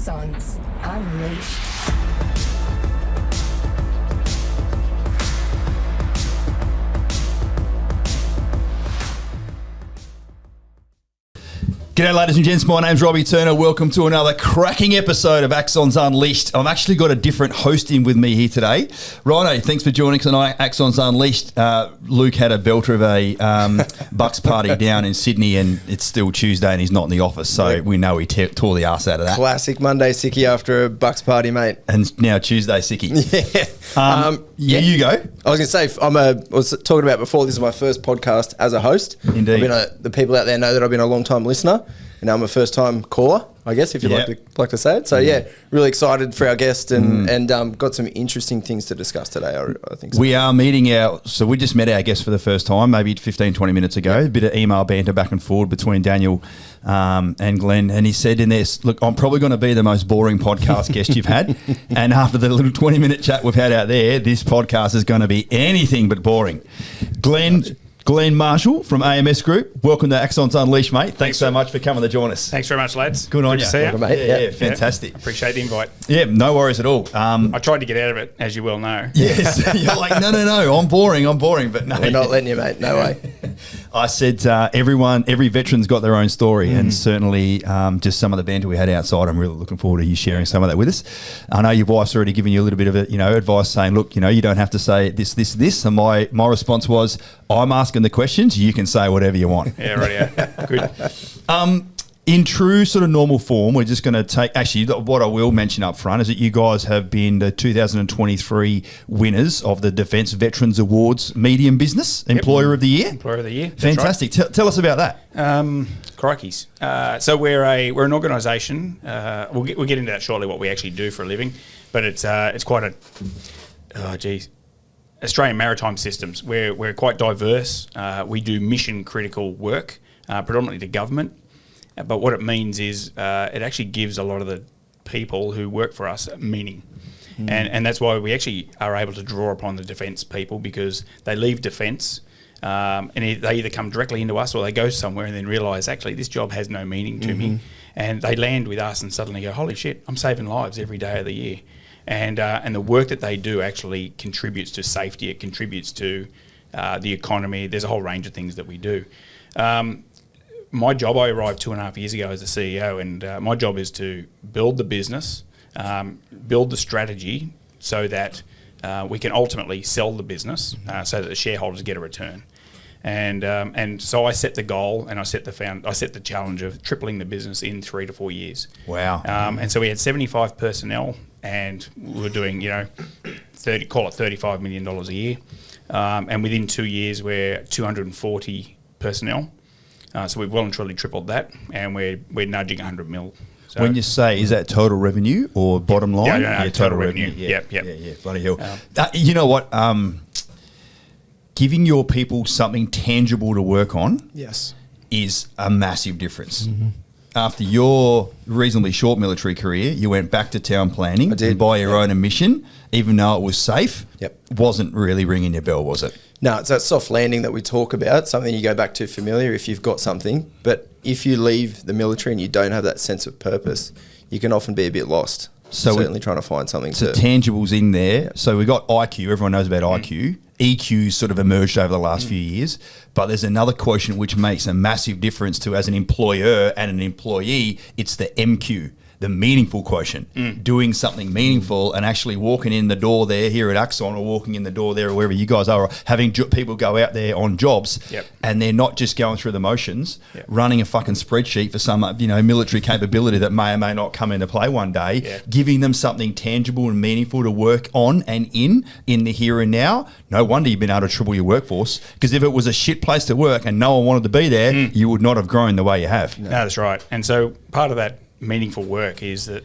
Axons Unleashed. G'day ladies and gents, my name's Robbie Turner. Welcome to another cracking episode of Axons Unleashed. I've actually got a different host in with me here today. Rhino, thanks for joining us tonight, Axons Unleashed. Luke had a belter of a Bucks party down in Sydney and it's still Tuesday and he's not in the office, so we know he tore the arse out of that. Classic Monday sickie after a Bucks party, mate. And now Tuesday sickie. Yeah. You go. I was going to say, I was talking about before, this is my first podcast as a host. Indeed. The people out there know that I've been a long time listener. And now I'm a first-time caller, I guess, if you'd like to say it. So, really excited for our guest and got some interesting things to discuss today, I think. So. We are meeting so we just met our guest for the first time, maybe 15, 20 minutes ago. A bit of email banter back and forward between Daniel and Glenn. And he said in this, look, I'm probably going to be the most boring podcast guest you've had. And after the little 20-minute chat we've had out there, this podcast is going to be anything but boring. Glen Marshall from AMS Group. Welcome to Axons Unleashed, mate. Thanks so much for coming to join us. Thanks very much, lads. Good on you. To see you. Mate. Yeah, fantastic. Appreciate the invite. Yeah, no worries at all. I tried to get out of it, as you well know. Yes, you're like, no, I'm boring, but no. We're not letting you, mate. No way. I said every veteran's got their own story, and certainly just some of the banter we had outside. I'm really looking forward to you sharing some of that with us. I know your wife's already given you a little bit of advice, saying, look, you don't have to say this. And my response was, I'm asking the questions. You can say whatever you want. Yeah, right. Yeah, good. In true sort of normal form, we're just going to take... Actually, what I will mention up front is that you guys have been the 2023 winners of the Defence Veterans Awards Medium Business Employer of the Year. Employer of the Year. Fantastic. Right. Tell us about that. Crikeys. So we're an organisation. We'll get into that shortly, what we actually do for a living. But it's quite Australian Maritime Systems. We're quite diverse. We do mission critical work, predominantly to government. But what it means is it actually gives a lot of the people who work for us meaning. And that's why we actually are able to draw upon the defence people, because they leave defence and they either come directly into us or they go somewhere and then realise, actually, this job has no meaning to me. And they land with us and suddenly go, holy shit, I'm saving lives every day of the year. And the work that they do actually contributes to safety. It contributes to the economy. There's a whole range of things that we do. My job, I arrived 2.5 years ago as the CEO, and my job is to build the business, build the strategy so that we can ultimately sell the business so that the shareholders get a return. And so I set the goal and I set the challenge of tripling the business in 3 to 4 years. Wow. And so we had 75 personnel and we were doing, call it $35 million a year. And within 2 years, we're 240 personnel. So we've well and truly tripled that, and we're nudging 100 mil. So when you say, is that total revenue or bottom line? Yeah, total revenue. Yeah, bloody hell. You know what? Giving your people something tangible to work on is a massive difference. After your reasonably short military career, you went back to town planning and by your own admission, even though it was safe, wasn't really ringing your bell, was it? No, it's that soft landing that we talk about, something you go back to familiar if you've got something. But if you leave the military and you don't have that sense of purpose, you can often be a bit lost. So certainly trying to find something. So tangibles in there. So we got IQ. Everyone knows about IQ. EQ sort of emerged over the last few years. But there's another quotient which makes a massive difference to, as an employer and an employee, it's the MQ. The meaningful quotient, doing something meaningful and actually walking in the door there here at Axon, or walking in the door there or wherever you guys are, or having people go out there on jobs and they're not just going through the motions, running a fucking spreadsheet for some military capability that may or may not come into play one day, giving them something tangible and meaningful to work on and in the here and now. No wonder you've been able to triple your workforce, because if it was a shit place to work and no one wanted to be there, you would not have grown the way you have. No, that's right. And so part of that meaningful work is that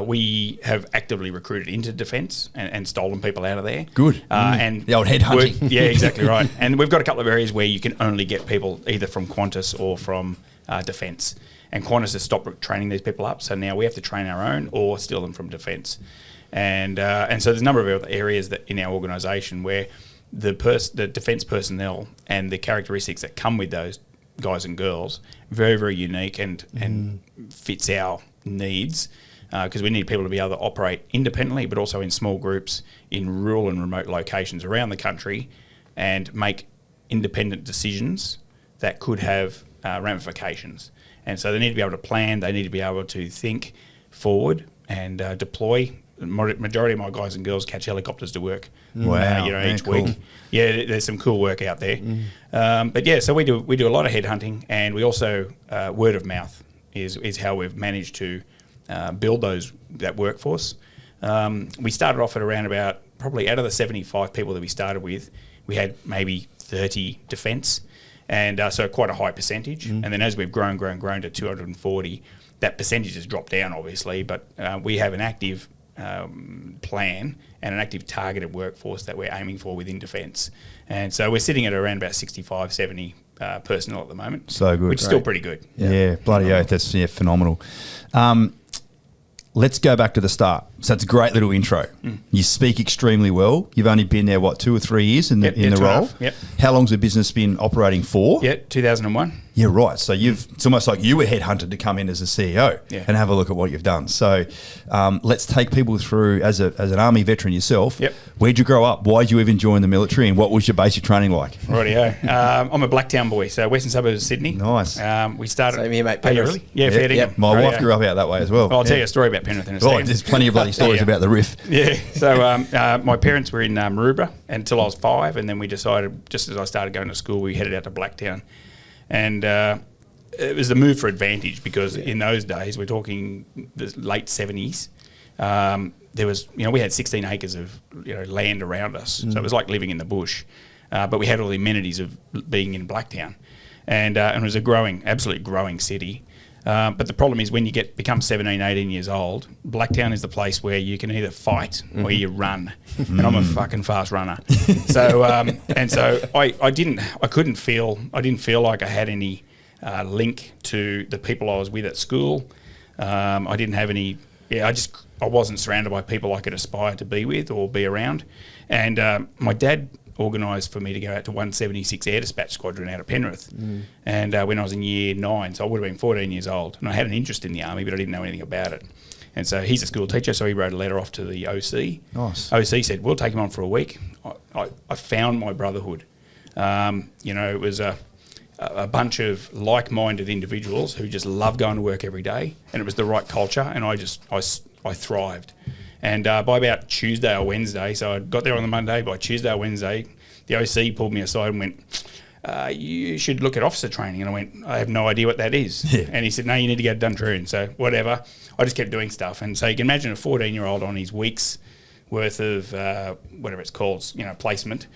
we have actively recruited into defence and stolen people out of there. Good. And the old headhunting. Yeah, exactly right. And we've got a couple of areas where you can only get people either from Qantas or from defence. And Qantas has stopped training these people up, so now we have to train our own or steal them from defence. And so there's a number of areas that in our organisation where the defence personnel and the characteristics that come with those guys and girls, very, very unique and fits our needs. because we need people to be able to operate independently, but also in small groups in rural and remote locations around the country and make independent decisions that could have ramifications. And so they need to be able to plan, they need to be able to think forward and deploy. The majority of my guys and girls catch helicopters to work. Wow, each cool. week. Yeah, there's some cool work out there. But yeah, so we do a lot of headhunting, and we also word of mouth is how we've managed to build that workforce. We started off at around about, probably out of the 75 people that we started with, we had maybe 30 defence, and so quite a high percentage. And then as we've grown to 240, that percentage has dropped down, obviously, but we have an active plan and an active targeted workforce that we're aiming for within defence. And so we're sitting at around about 65, 70 personnel at the moment. So good. Which is still pretty good. Yeah, bloody oath. That's phenomenal. Let's go back to the start. So it's a great little intro. You speak extremely well. You've only been there, 2 or 3 years in the role? Yep. How long's the business been operating for? Yeah, 2001. Yeah, right. So it's almost like you were headhunted to come in as a CEO and have a look at what you've done. So let's take people through, as an Army veteran yourself, where'd you grow up? Why'd you even join the military, and what was your basic training like? Rightio. I'm a Blacktown boy, so western suburbs of Sydney. Nice. We started... Same here, mate. Oh, really? Yeah, fair dinkum. My wife grew up out that way as well. I'll tell you a story about Penrith in a second. There's plenty of bloody stories about the riff. Yeah. So my parents were in Maroubra until I was 5, and then we decided, just as I started going to school, we headed out to Blacktown. And it was the move for advantage, because in those days, we're talking the late 70s, there was, we had 16 acres of land around us. So it was like living in the bush. But we had all the amenities of being in Blacktown. And it was absolutely growing city. But the problem is, when you become 17, 18 years old, Blacktown is the place where you can either fight or you run. And I'm a fucking fast runner. So I didn't feel like I had any link to the people I was with at school. I didn't have any. I wasn't surrounded by people I could aspire to be with or be around. And my dad organised for me to go out to 176 Air Dispatch Squadron out of Penrith. And when I was in year 9, so I would have been 14 years old. And I had an interest in the Army, but I didn't know anything about it. And so he's a school teacher, so he wrote a letter off to the OC. Nice. OC said, we'll take him on for a week. I found my brotherhood. It was a bunch of like-minded individuals who just loved going to work every day, and it was the right culture, and I thrived. And by about Tuesday or Wednesday, so I got there on the Monday, by Tuesday or Wednesday, the OC pulled me aside and went, you should look at officer training. And I went, I have no idea what that is. Yeah. And he said, no, you need to go to Duntrune. So whatever. I just kept doing stuff. And so you can imagine a 14-year-old on his week's worth of, whatever it's called, placement.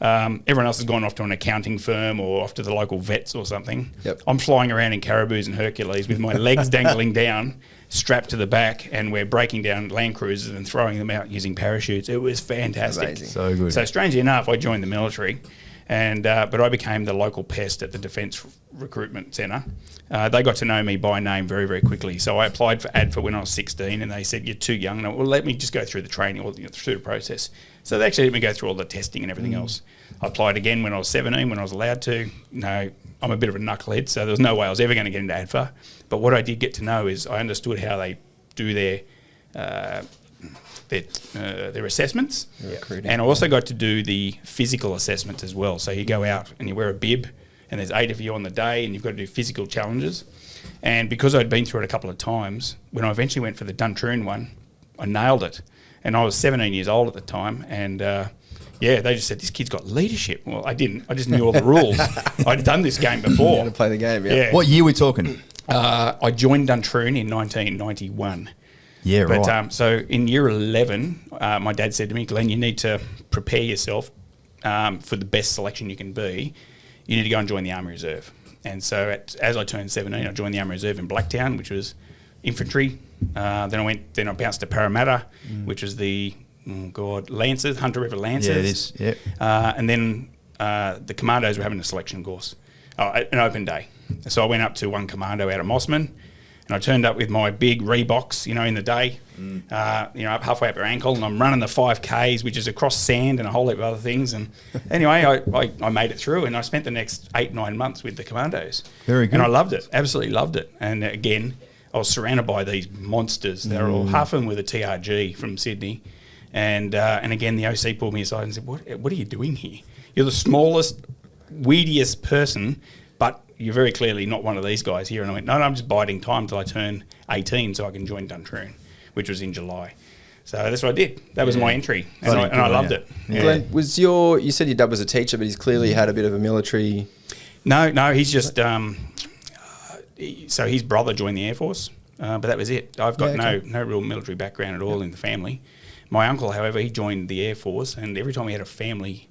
Everyone else has gone off to an accounting firm or off to the local vets or something. Yep. I'm flying around in Caribous and Hercules with my legs dangling down, strapped to the back, and we're breaking down Land Cruisers and throwing them out using parachutes. It was fantastic. Amazing. So good. So strangely enough, I joined the military, and but I became the local pest at the Defence Recruitment Centre. They got to know me by name very, very quickly. So I applied for ADFA when I was 16, and they said, you're too young. And I went, well, let me just go through the training or through the process. So they actually let me go through all the testing and everything else. I applied again when I was 17, when I was allowed to. No, I'm a bit of a knucklehead, so there was no way I was ever going to get into ADFA. But what I did get to know is I understood how they do their assessments. Recruiting. And I also got to do the physical assessments as well. So you go out and you wear a bib, and there's 8 of you on the day, and you've got to do physical challenges. And because I'd been through it a couple of times, when I eventually went for the Duntrune one, I nailed it. And I was 17 years old at the time, and they just said, this kid's got leadership. Well, I didn't. I just knew all the rules. I'd done this game before. You had to play the game, yeah. Yeah. What year are we talking? I joined Duntrune in 1991. Yeah, right. But so in year 11, my dad said to me, Glenn, you need to prepare yourself for the best selection you can be. You need to go and join the Army Reserve. And so as I turned 17, I joined the Army Reserve in Blacktown, which was infantry. Then I bounced to Parramatta, which was the Lancers, Hunter River Lancers. Yeah, it is. Yeah. And then the commandos were having a selection course, an open day. So I went up to one commando out of Mossman, and I turned up with my big Reeboks, in the day, up halfway up your ankle, and I'm running the 5Ks, which is across sand and a whole heap of other things. And anyway, I made it through, and I spent the next 8-9 months with the commandos. Very good. And I loved it, absolutely loved it. And again, I was surrounded by these monsters. They're all, half of them with a TRG from Sydney. And again, the OC pulled me aside and said, what are you doing here? You're the smallest, weediest person, but you're very clearly not one of these guys here. And I went, no, I'm just biding time till I turn 18 so I can join Duntrune, which was in July. So that's what I did. That was my entry, and I loved it. Yeah. Glenn, you said your dad was a teacher, but he's clearly had a bit of a military... No, he's just... so his brother joined the Air Force, but that was it. I've got no real military background at all in the family. My uncle, however, he joined the Air Force, and every time we had a family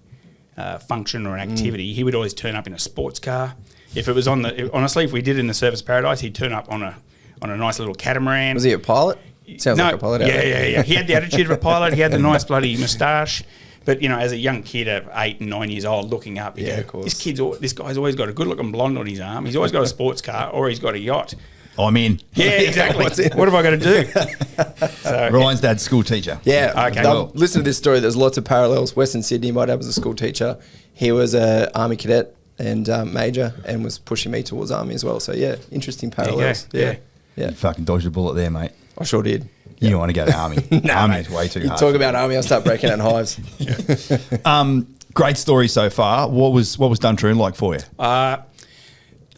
function or an activity, he would always turn up in a sports car. If it was honestly, if we did it in the Service Paradise, he'd turn up on a nice little catamaran. Was he a pilot? Sounds like a pilot. Yeah. He had the attitude of a pilot. He had the nice bloody moustache. But as a young kid at 8 and 9 years old, looking up, you go, of course. This guy's always got a good-looking blonde on his arm. He's always got a sports car, or he's got a yacht. I'm in. Yeah, exactly. What have I got to do? So, Ryan's dad's school teacher. Yeah. Okay. Listen to this story. There's lots of parallels. Western Sydney, my dad was a school teacher. He was an army cadet and major, and was pushing me towards army as well. So yeah, interesting parallels. Yeah. You fucking dodged a bullet there, mate. I sure did. You want to go to army. Army's way too You hard. talk about army, I'll start breaking out in hives. Great story so far. What was Duntrune like for you? I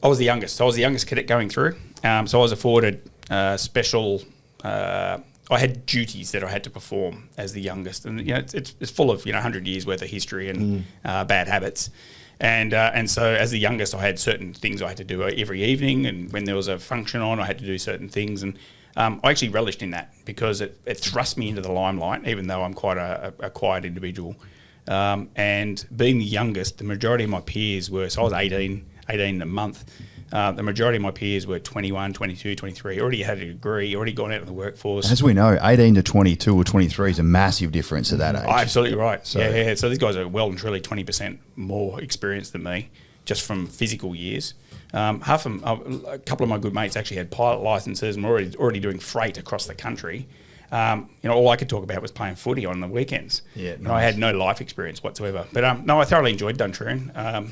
was the youngest. I was the youngest cadet going through. So I was afforded special... I had duties that I had to perform as the youngest. And, it's full of, 100 years worth of history and bad habits. And so as the youngest, I had certain things I had to do every evening. And when there was a function on, I had to do certain things. And I actually relished in that because it thrust me into the limelight, even though I'm quite a quiet individual. And being the youngest, the majority of my peers were, so I was 18 a month. The majority of my peers were 21, 22, 23, already had a degree, already gone out in the workforce. As we know, 18 to 22 or 23 is a massive difference at that age. Absolutely right. So, yeah. So these guys are well and truly 20% more experienced than me, just from physical years. Half of them, a couple of my good mates actually had pilot licenses and were already doing freight across the country. All I could talk about was playing footy on the weekends. Yeah, I had no life experience whatsoever. But no, I thoroughly enjoyed Duntrune.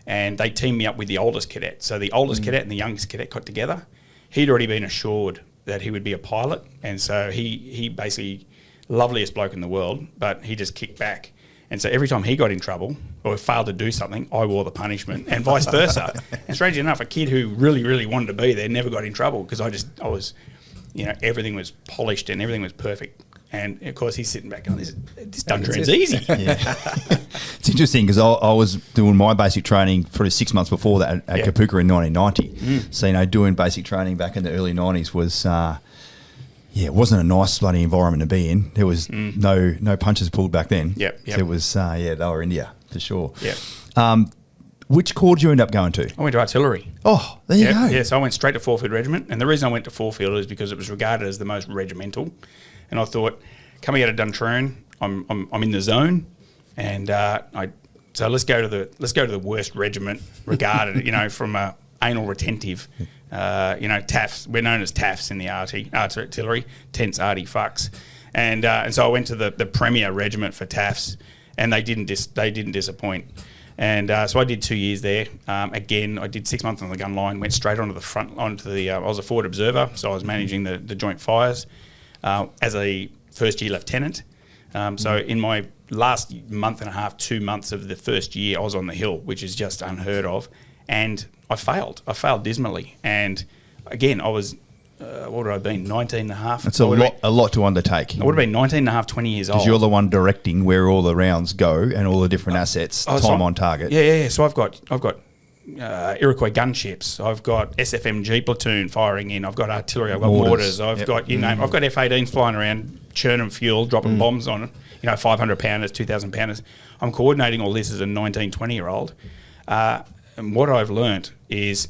And they teamed me up with the oldest cadet. So the oldest cadet and the youngest cadet got together. He'd already been assured that he would be a pilot. And so he basically, loveliest bloke in the world, but he just kicked back. And so every time he got in trouble or failed to do something, I wore the punishment, and vice versa. And strangely enough, a kid who really, really wanted to be there never got in trouble because I was, everything was polished and everything was perfect. And of course, he's sitting back going, "This Duntrune's easy." Yeah. It's interesting because I was doing my basic training probably 6 months before that at Kapuka in 1990. So doing basic training back in the early 90s was. It wasn't a nice bloody environment to be in. There was no punches pulled back then. Yep. So it was, lower India for sure. Yeah. Which corps did you end up going to? I went to artillery. Oh, there you go. Yeah, so I went straight to 4 Field Regiment. And the reason I went to 4 Field is because it was regarded as the most regimental. And I thought, coming out of Duntrune, I'm in the zone. And so let's go to the worst regiment regarded, from a anal retentive. TAFs. We're known as TAFs in the artillery, tense arty fucks, and so I went to the premier regiment for TAFs, and they didn't disappoint, and so I did 2 years there. Again, I did 6 months on the gun line, went straight onto the front, I was a forward observer, so I was managing the joint fires as a first year lieutenant. So in my last month and a half, 2 months of the first year, I was on the hill, which is just unheard of. And I failed. I failed dismally. And again, I was, what would I have been, 19 and a half? It's a lot to undertake. I would have been 19 and a half, 20 years old. Because you're the one directing where all the rounds go and all the different assets, time on target. Yeah. So I've got Iroquois gunships. I've got SFMG platoon firing in. I've got artillery. I've got mortars. I've got, I've got F-18s flying around, churning fuel, dropping bombs on, 500 pounders, 2,000 pounders. I'm coordinating all this as a 19, 20-year-old. And what I've learnt is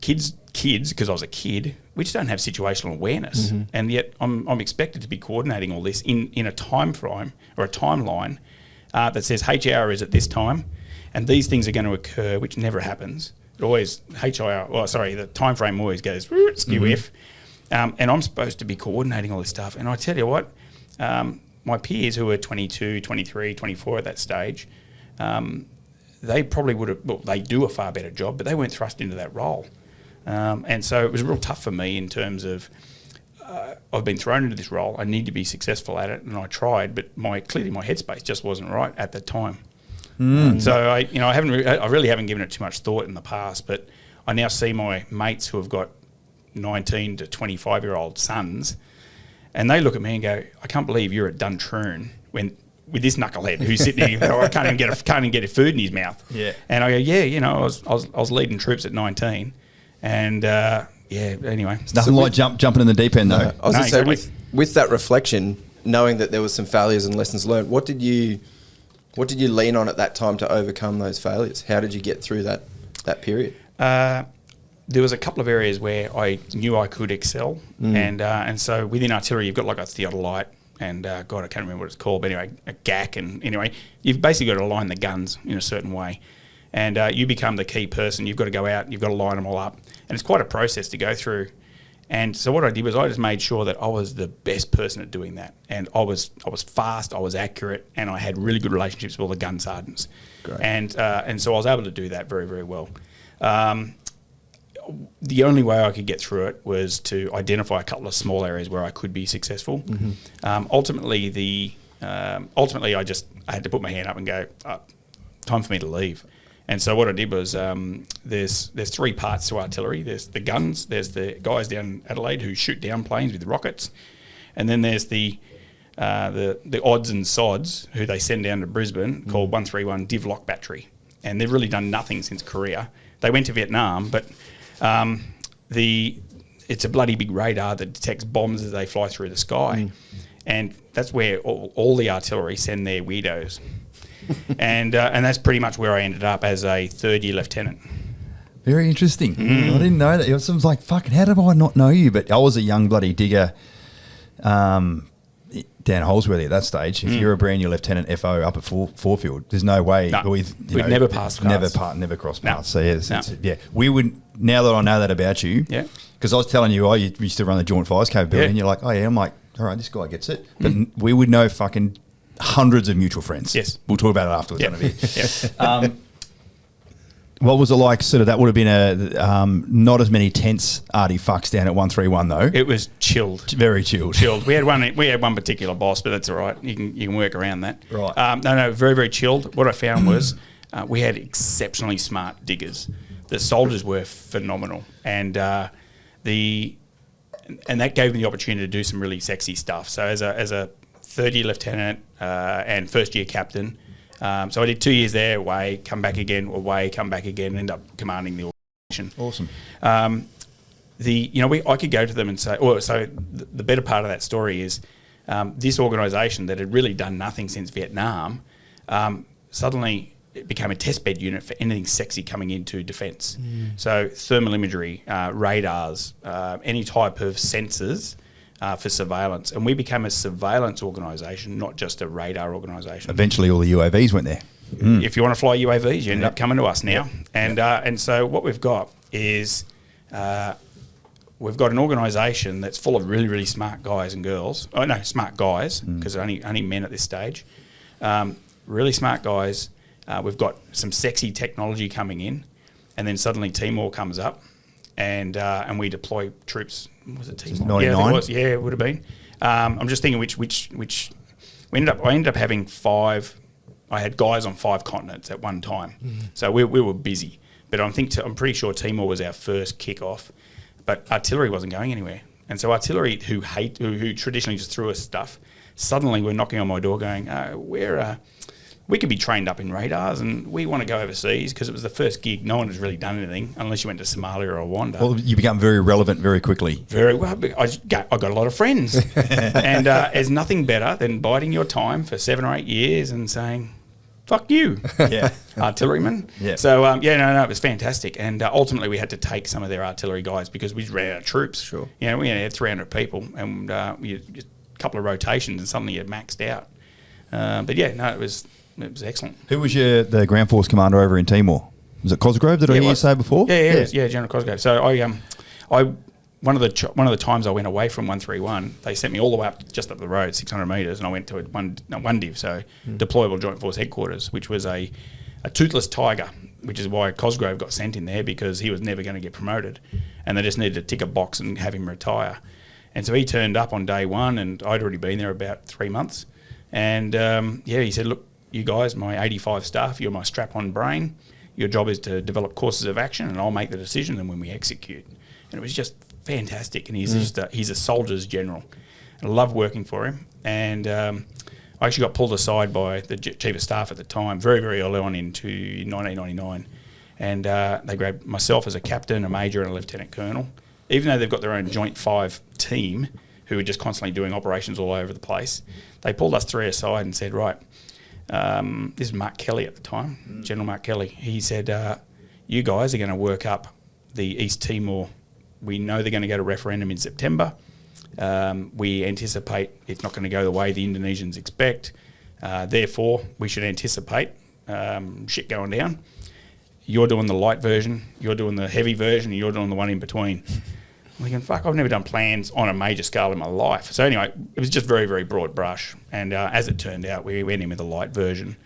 kids, because I was a kid, we just don't have situational awareness. And yet I'm expected to be coordinating all this in a time frame or a timeline that says HR is at this time and these things are going to occur, which never happens. It always, the time frame always goes skew if. And I'm supposed to be coordinating all this stuff. And I tell you what, my peers who were 22, 23, 24 at that stage, they probably would have, they do a far better job, but they weren't thrust into that role. And so it was real tough for me in terms of I've been thrown into this role. I need to be successful at it, and I tried, but clearly my headspace just wasn't right at the time. So I really haven't given it too much thought in the past, but I now see my mates who have got 19 to 25-year-old sons, and they look at me and go, "I can't believe you're at Duntrune with this knucklehead who's sitting there. I can't even get a food in his mouth." Yeah. And I go, "Yeah, I was leading troops at 19, and anyway, It's nothing like jumping in the deep end, though. I was going to say, exactly. with that reflection, knowing that there was some failures and lessons learned, what did you lean on at that time to overcome those failures? How did you get through that period? There was a couple of areas where I knew I could excel, and so within artillery, you've got like a theodolite and God, I can't remember what it's called, but anyway, a GAC, and anyway, you've basically got to align the guns in a certain way, and you become the key person. You've got to go out, you've got to line them all up, and it's quite a process to go through. And so what I did was I just made sure that I was the best person at doing that, and I was fast, I was accurate, and I had really good relationships with all the gun sergeants. Great. And so I was able to do that very, very well. The only way I could get through it was to identify a couple of small areas where I could be successful. Ultimately, I had to put my hand up and go, time for me to leave. And so what I did was there's three parts to artillery. There's the guns, there's the guys down Adelaide who shoot down planes with rockets, and then there's the odds and sods who they send down to Brisbane called 131 Div Lock Battery. And they've really done nothing since Korea. They went to Vietnam, but it's a bloody big radar that detects bombs as they fly through the sky. And that's where all the artillery send their weirdos. and that's pretty much where I ended up as a third-year lieutenant. Very interesting. I didn't know that. It was like, fucking, how did I not know you? But I was a young bloody digger down Holsworthy at that stage. If you're a brand new lieutenant FO up at Forefield, there's no way. No, we'd never pass cards. Never cross paths. No. So we would, now that I know that about you, because I was telling you, you used to run the Joint Fires capability, and you're like, oh yeah, I'm like, all right, this guy gets it. But we would know fucking hundreds of mutual friends. Yes. We'll talk about it afterwards. What was it like? Sort of, that would have been not as many tense arty fucks down at 131 though. It was chilled. Very chilled. We had one particular boss, but that's all right. You can work around that. Right. No, very, very chilled. What I found was we had exceptionally smart diggers. The soldiers were phenomenal, and that gave me the opportunity to do some really sexy stuff. So as a third-year lieutenant and first-year captain. So I did 2 years there, away, come back again, end up commanding the organisation. Awesome. I could go to them and say, the better part of that story is this organisation that had really done nothing since Vietnam, suddenly it became a testbed unit for anything sexy coming into defence. So thermal imagery, radars, any type of sensors, for surveillance, and we became a surveillance organisation, not just a radar organisation. Eventually, all the UAVs went there. If you want to fly UAVs, you end up coming to us now. And so what we've got is we've got an organisation that's full of really, really smart guys and girls. Oh no, smart guys, because only men at this stage. Really smart guys. We've got some sexy technology coming in, and then suddenly Timor comes up, and we deploy troops. Was it Timor? 99? Yeah, it was. Yeah, it would have been. I'm just thinking which I ended up having 5. I had guys on 5 continents at one time, so we were busy. But I'm pretty sure Timor was our first kickoff, but artillery wasn't going anywhere. And so artillery, who traditionally just threw us stuff, suddenly were knocking on my door, going, we could be trained up in radars, and we want to go overseas, because it was the first gig. No one has really done anything unless you went to Somalia or Rwanda. Well, you become very relevant very quickly. Very well. I got a lot of friends, and there's nothing better than biding your time for 7 or 8 years and saying, "Fuck you, artilleryman." Yeah. So it was fantastic, and ultimately we had to take some of their artillery guys because we ran out of troops. Sure. We had 300 people, and just a couple of rotations, and suddenly you maxed out. It was excellent. Who was the ground force commander over in Timor? Was it Cosgrove? Did I hear you say before? Yeah, General Cosgrove. So I one of the times I went away from 131, they sent me all the way up just up the road, 600 metres, and I went to one div, so deployable joint force headquarters, which was a toothless tiger. which is why Cosgrove got sent in there, because he was never going to get promoted, and they just needed to tick a box and have him retire. And so he turned up on day one, and I'd already been there about 3 months. And he said, look, you guys, my 85 staff, you're my strap-on brain. Your job is to develop courses of action, and I'll make the decision and when we execute. And it was just fantastic. And he's a soldier's general. And I loved working for him. And I actually got pulled aside by the chief of staff at the time, very, very early on into 1999. And they grabbed myself as a captain, a major, and a lieutenant colonel. Even though they've got their own Joint 5 team who are just constantly doing operations all over the place, they pulled us three aside and said, right, this is Mark Kelly at the time, General Mark Kelly. He said, you guys are going to work up the East Timor. We know they're going to go to referendum in September. We anticipate it's not going to go the way the Indonesians expect. Therefore, we should anticipate shit going down. You're doing the light version, you're doing the heavy version, and you're doing the one in between. I'm thinking, fuck, I've never done plans on a major scale in my life. So anyway, it was just very, very broad brush. And as it turned out, we went in with the light version.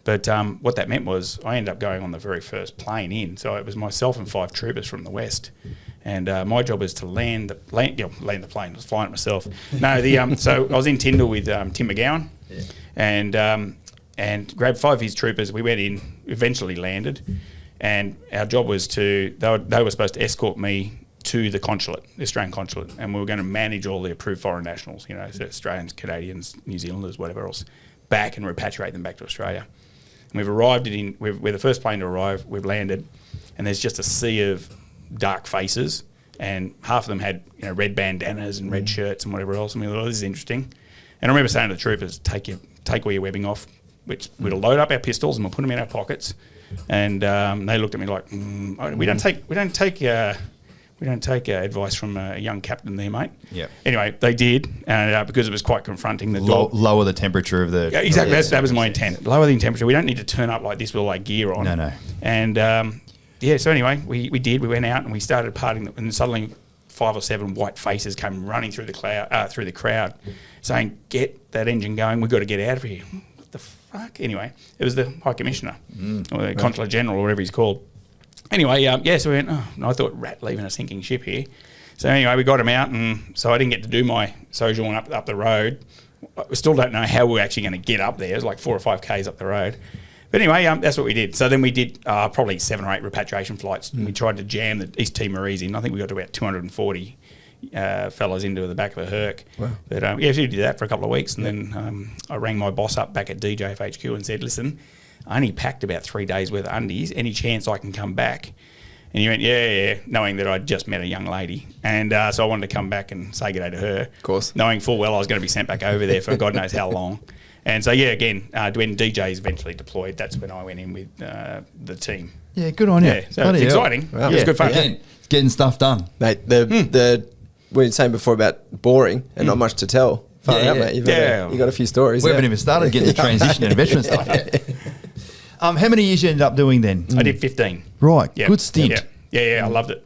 But what that meant was I ended up going on the very first plane in. So it was myself and 5 troopers from the West. And my job was to land the plane. I was flying it myself. No, so I was in Tyndall with Tim McGowan and grabbed 5 of his troopers. We went in, eventually landed. And our job was they were supposed to escort me to the consulate, the Australian consulate, and we were going to manage all the approved foreign nationals, so Australians, Canadians, New Zealanders, whatever else, back and repatriate them back to Australia. And we've arrived we're the first plane to arrive, we've landed, and there's just a sea of dark faces, and half of them had red bandanas and red shirts and whatever else, and we thought, oh, this is interesting. And I remember saying to the troopers, take all your webbing off, which we'll load up our pistols and we'll put them in our pockets. And they looked at me like, we don't take advice from a young captain there, mate. Yeah. Anyway, they did, and because it was quite confronting. Lower the temperature of the... Yeah, exactly, that was my intent. Lower the temperature. We don't need to turn up like this with all our gear on. No. And so anyway, we did. We went out and we started partying, and suddenly 5 or 7 white faces came running through the crowd, saying, "Get that engine going. We've got to get out of here." What the fuck? Anyway, it was the High Commissioner or the Consular General or whatever he's called. Anyway, so we went, I thought, rat leaving a sinking ship here. So anyway, we got him out, and so I didn't get to do my sojourn up the road. We still don't know how we're actually going to get up there. It was like 4 or 5 Ks up the road. But anyway, that's what we did. So then we did probably 7 or 8 repatriation flights. And we tried to jam the East Timorese in. I think we got to about 240 fellas into the back of a Herc. Wow. But so we did that for a couple of weeks. And then I rang my boss up back at DJFHQ and said, listen, I only packed about 3 days worth of undies. Any chance I can come back? And he went, yeah, knowing that I'd just met a young lady. And so I wanted to come back and say good day to her. Of course. Knowing full well I was going to be sent back over there for God knows how long. And so, again, when DJ's eventually deployed, that's when I went in with the team. Yeah, good on you. Yeah, so it's exciting. Wow. It was good fun. Again, getting stuff done. Mate, we were saying before about boring and not much to tell. Mate. You've got a few stories. We haven't even started getting the transition into veteran stuff yet. How many years you ended up doing then? I did 15. Right, good stint. Yeah, I loved it.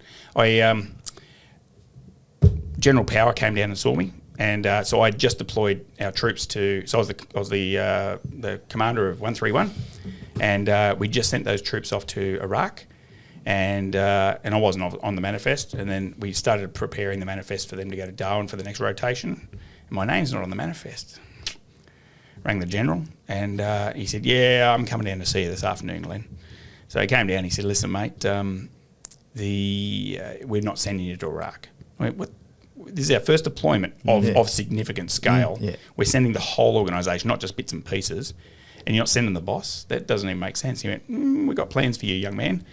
General Power came down and saw me, and so I just deployed our troops to. So I was the commander of 131, and we just sent those troops off to Iraq, and I wasn't on the manifest, and then we started preparing the manifest for them to go to Darwin for the next rotation. And my name's not on the manifest. Rang the general, and he said, yeah, I'm coming down to see you this afternoon, Glenn. So he came down, he said, listen, mate, we're not sending you to Iraq. I went, what? This is our first deployment of significant scale. Yeah. We're sending the whole organisation, not just bits and pieces, and you're not sending the boss? That doesn't even make sense. He went, we've got plans for you, young man.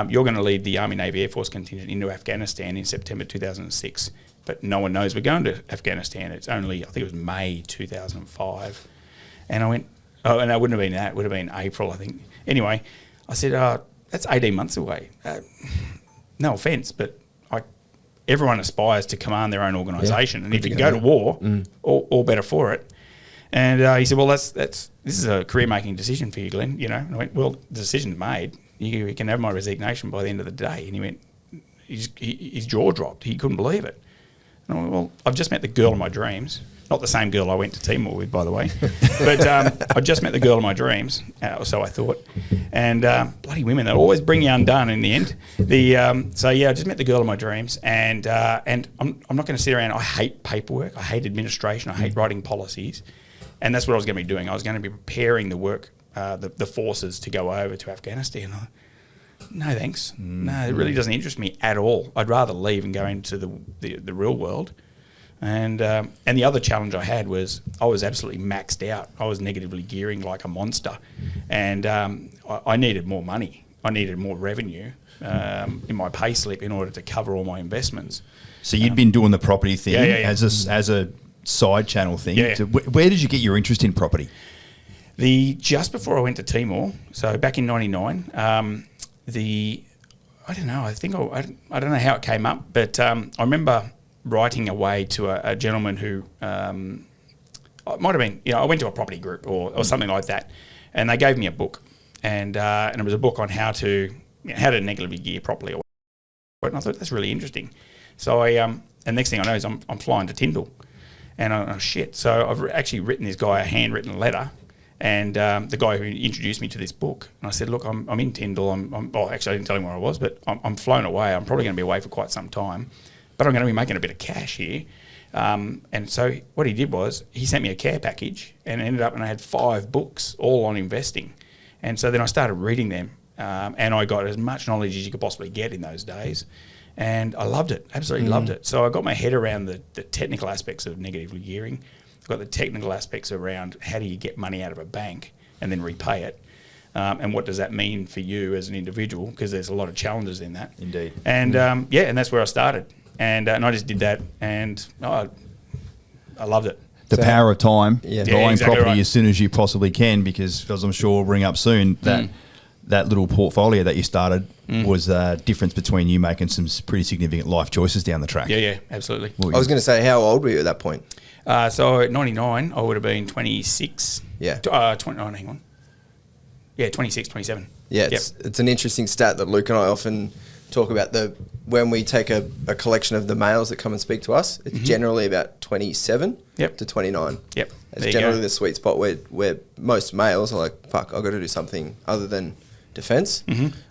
You're going to lead the Army, Navy, Air Force contingent into Afghanistan in September 2006, but no one knows we're going to Afghanistan. It's only, I think it was May 2005. And I went, and that wouldn't have been that. It would have been April, I think. Anyway, I said, that's 18 months away. No offence, but everyone aspires to command their own organisation. And if you can go to war, all better for it. And he said, well, this is a career-making decision for you, Glenn. And I went, well, the decision's made. You can have my resignation by the end of the day. And he went, his jaw dropped. He couldn't believe it. And I went, well, I've just met the girl of my dreams. Not the same girl I went to Timor with, by the way. But I just met the girl of my dreams, or so I thought. And bloody women, they'll always bring you undone in the end. So, yeah, I just met the girl of my dreams. And I'm not going to sit around. I hate paperwork. I hate administration. I hate writing policies. And that's what I was going to be doing. I was going to be preparing the work, the forces to go over to Afghanistan. No, thanks. No, it really doesn't interest me at all. I'd rather leave and go into the real world. And the other challenge I had was I was absolutely maxed out. I was negatively gearing like a monster, and I needed more money. I needed more revenue in my pay slip in order to cover all my investments. So you'd been doing the property thing as a side channel thing. Yeah. So where did you get your interest in property? Just before I went to Timor, so back in '99, I don't know. I think I don't know how it came up, but I remember writing away to a gentleman who it might have been, I went to a property group or something like that, and they gave me a book, and it was a book on how to negatively gear properly. And I thought that's really interesting. So and next thing I know is I'm flying to Tyndall, and shit. So I've actually written this guy a handwritten letter, and the guy who introduced me to this book, and I said, look, I'm in Tyndall. Actually I didn't tell him where I was, but I'm flown away. I'm probably going to be away for quite some time. But I'm going to be making a bit of cash here. And so what he did was he sent me a care package, and it ended up, and I had 5 books all on investing. And so then I started reading them, and I got as much knowledge as you could possibly get in those days. And I loved it, absolutely loved it. So I got my head around the technical aspects of negatively gearing. I got the technical aspects around how do you get money out of a bank and then repay it. And what does that mean for you as an individual? Because there's a lot of challenges in that. Indeed. And and that's where I started. And I just did that, and I loved it. The power of time, buying exactly property right. as soon as you possibly can, because as I'm sure we'll bring up soon, that little portfolio that you started was a difference between you making some pretty significant life choices down the track. Yeah, absolutely. I was going to say, how old were you at that point? So at 99, I would have been 26. Yeah. 26, 27. Yeah, it's an interesting stat that Luke and I often talk about. When we take a collection of the males that come and speak to us, it's generally about 27 to 29. Yep. It's generally the sweet spot where most males are like, fuck, I've got to do something other than defence.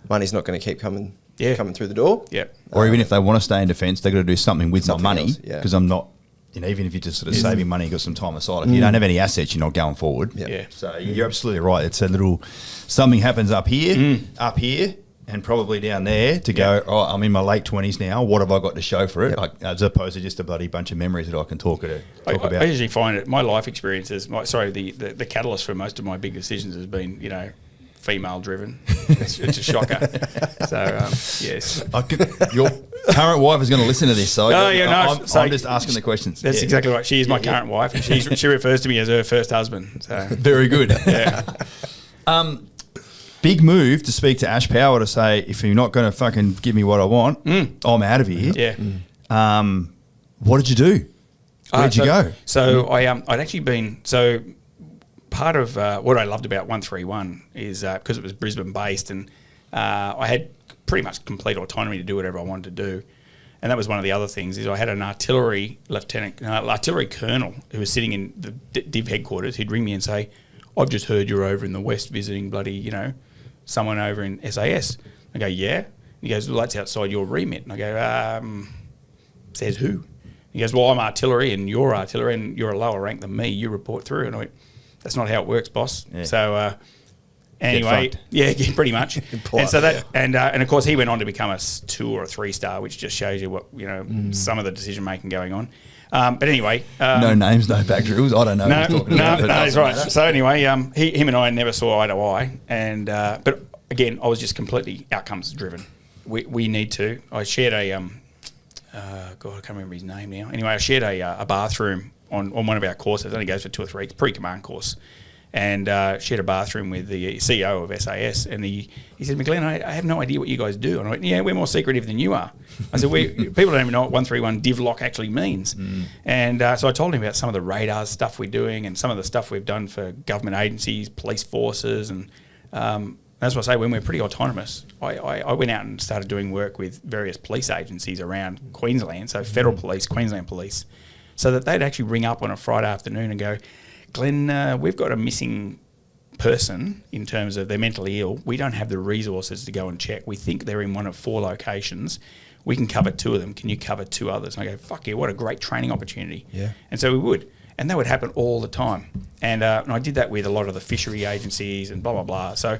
Money's not going to keep coming through the door. Yep. Or even if they want to stay in defence, they've got to do something with my money, because I'm not, even if you're just sort of saving money, you've got some time aside. If you don't have any assets, you're not going forward. Yeah. So you're absolutely right. It's a little, something happens up here, and probably down there to go, I'm in my late 20s now. What have I got to show for it? As opposed to just a bloody bunch of memories that I can talk about. I usually find it, my life experiences, the catalyst for most of my big decisions has been, female driven. It's a shocker. So, yes. Your current wife is going to listen to this, so I'm just asking the questions. That's exactly right. She is my current wife, and she refers to me as her first husband. So. Very good. Yeah. Big move to speak to Ash Power to say, if you're not going to fucking give me what I want, I'm out of here. Yeah. What did you do? Where'd you go? So I'd actually been, part of what I loved about 131 is because it was Brisbane based, and I had pretty much complete autonomy to do whatever I wanted to do. And that was one of the other things, is I had an artillery colonel who was sitting in the Div headquarters. He'd ring me and say, I've just heard you're over in the West visiting someone over in SAS. I go, yeah. And he goes, well, that's outside your remit. And I go, says who? He goes, well, I'm artillery and you're artillery and you're a lower rank than me. You report through. And I went, that's not how it works, boss. Yeah. So anyway, pretty much. And so that, and of course he went on to become a 2 or a 3-star, which just shows you what, some of the decision making going on. But anyway, no names, no back drills. I don't know. No, that's right. So anyway, him and I never saw eye to eye, and but again, I was just completely outcomes driven. We need to. I shared a I can't remember his name now. Anyway, I shared a bathroom on one of our courses. It only goes for 2 or 3. It's pre-command course. And shared a bathroom with the CEO of SAS, and he said, "McGlenn, I have no idea what you guys do." And I went, "Yeah, we're more secretive than you are." I said, "People don't even know what 131 div lock actually means." And so I told him about some of the radar stuff we're doing and some of the stuff we've done for government agencies, police forces, and that's what I say, when we're pretty autonomous, I went out and started doing work with various police agencies around Queensland, so federal police, Queensland police, so that they'd actually ring up on a Friday afternoon and go, Glenn, we've got a missing person in terms of they're mentally ill. We don't have the resources to go and check. We think they're in one of 4 locations. We can cover 2 of them. Can you cover 2 others? And I go, fuck yeah, what a great training opportunity. Yeah. And so we would. And that would happen all the time. And I did that with a lot of the fishery agencies and blah, blah, blah. So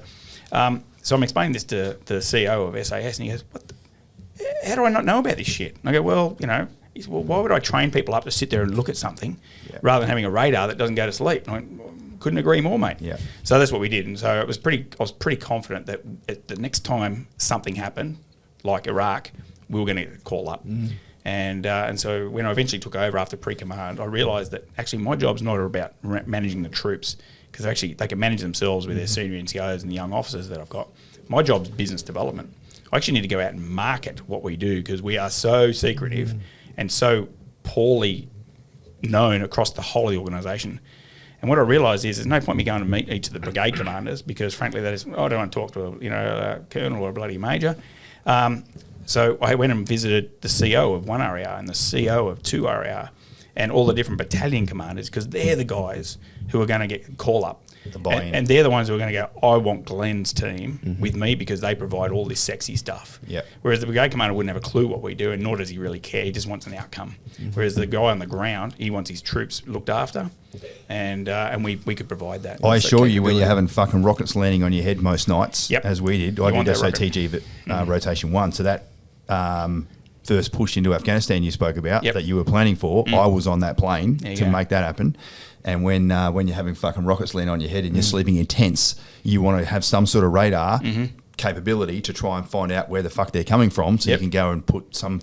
I'm explaining this to the CEO of SAS, and he goes, how do I not know about this shit? And I go, well, why would I train people up to sit there and look at something rather than having a radar that doesn't go to sleep? And I went, well, couldn't agree more, mate. Yeah. So that's what we did. And so I was pretty confident that the next time something happened, like Iraq, we were going to get a call up. And so when I eventually took over after pre-command, I realised that actually my job's not about managing the troops, because actually they can manage themselves with their senior NCOs and the young officers that I've got. My job's business development. I actually need to go out and market what we do, because we are so secretive and so poorly known across the whole of the organisation. And what I realised is there's no point me going to meet each of the brigade commanders, because frankly I don't want to talk to a colonel or a bloody major. So I went and visited the CO of 1 RAR and the CO of 2 RAR and all the different battalion commanders, because they're the guys who are going to get call up. And they're the ones who are going to go, I want Glenn's team with me, because they provide all this sexy stuff. Yep. Whereas the brigade commander wouldn't have a clue what we do, and nor does he really care. He just wants an outcome. Whereas the guy on the ground, he wants his troops looked after, and we could provide that. I assure you, when you're having fucking rockets landing on your head most nights, as we did, I did SOTG rotation 1, so that first push into Afghanistan you spoke about that you were planning for, I was on that plane to make that happen. And when you're having fucking rockets land on your head and you're sleeping in tents, you want to have some sort of radar capability to try and find out where the fuck they're coming from, so you can go and put some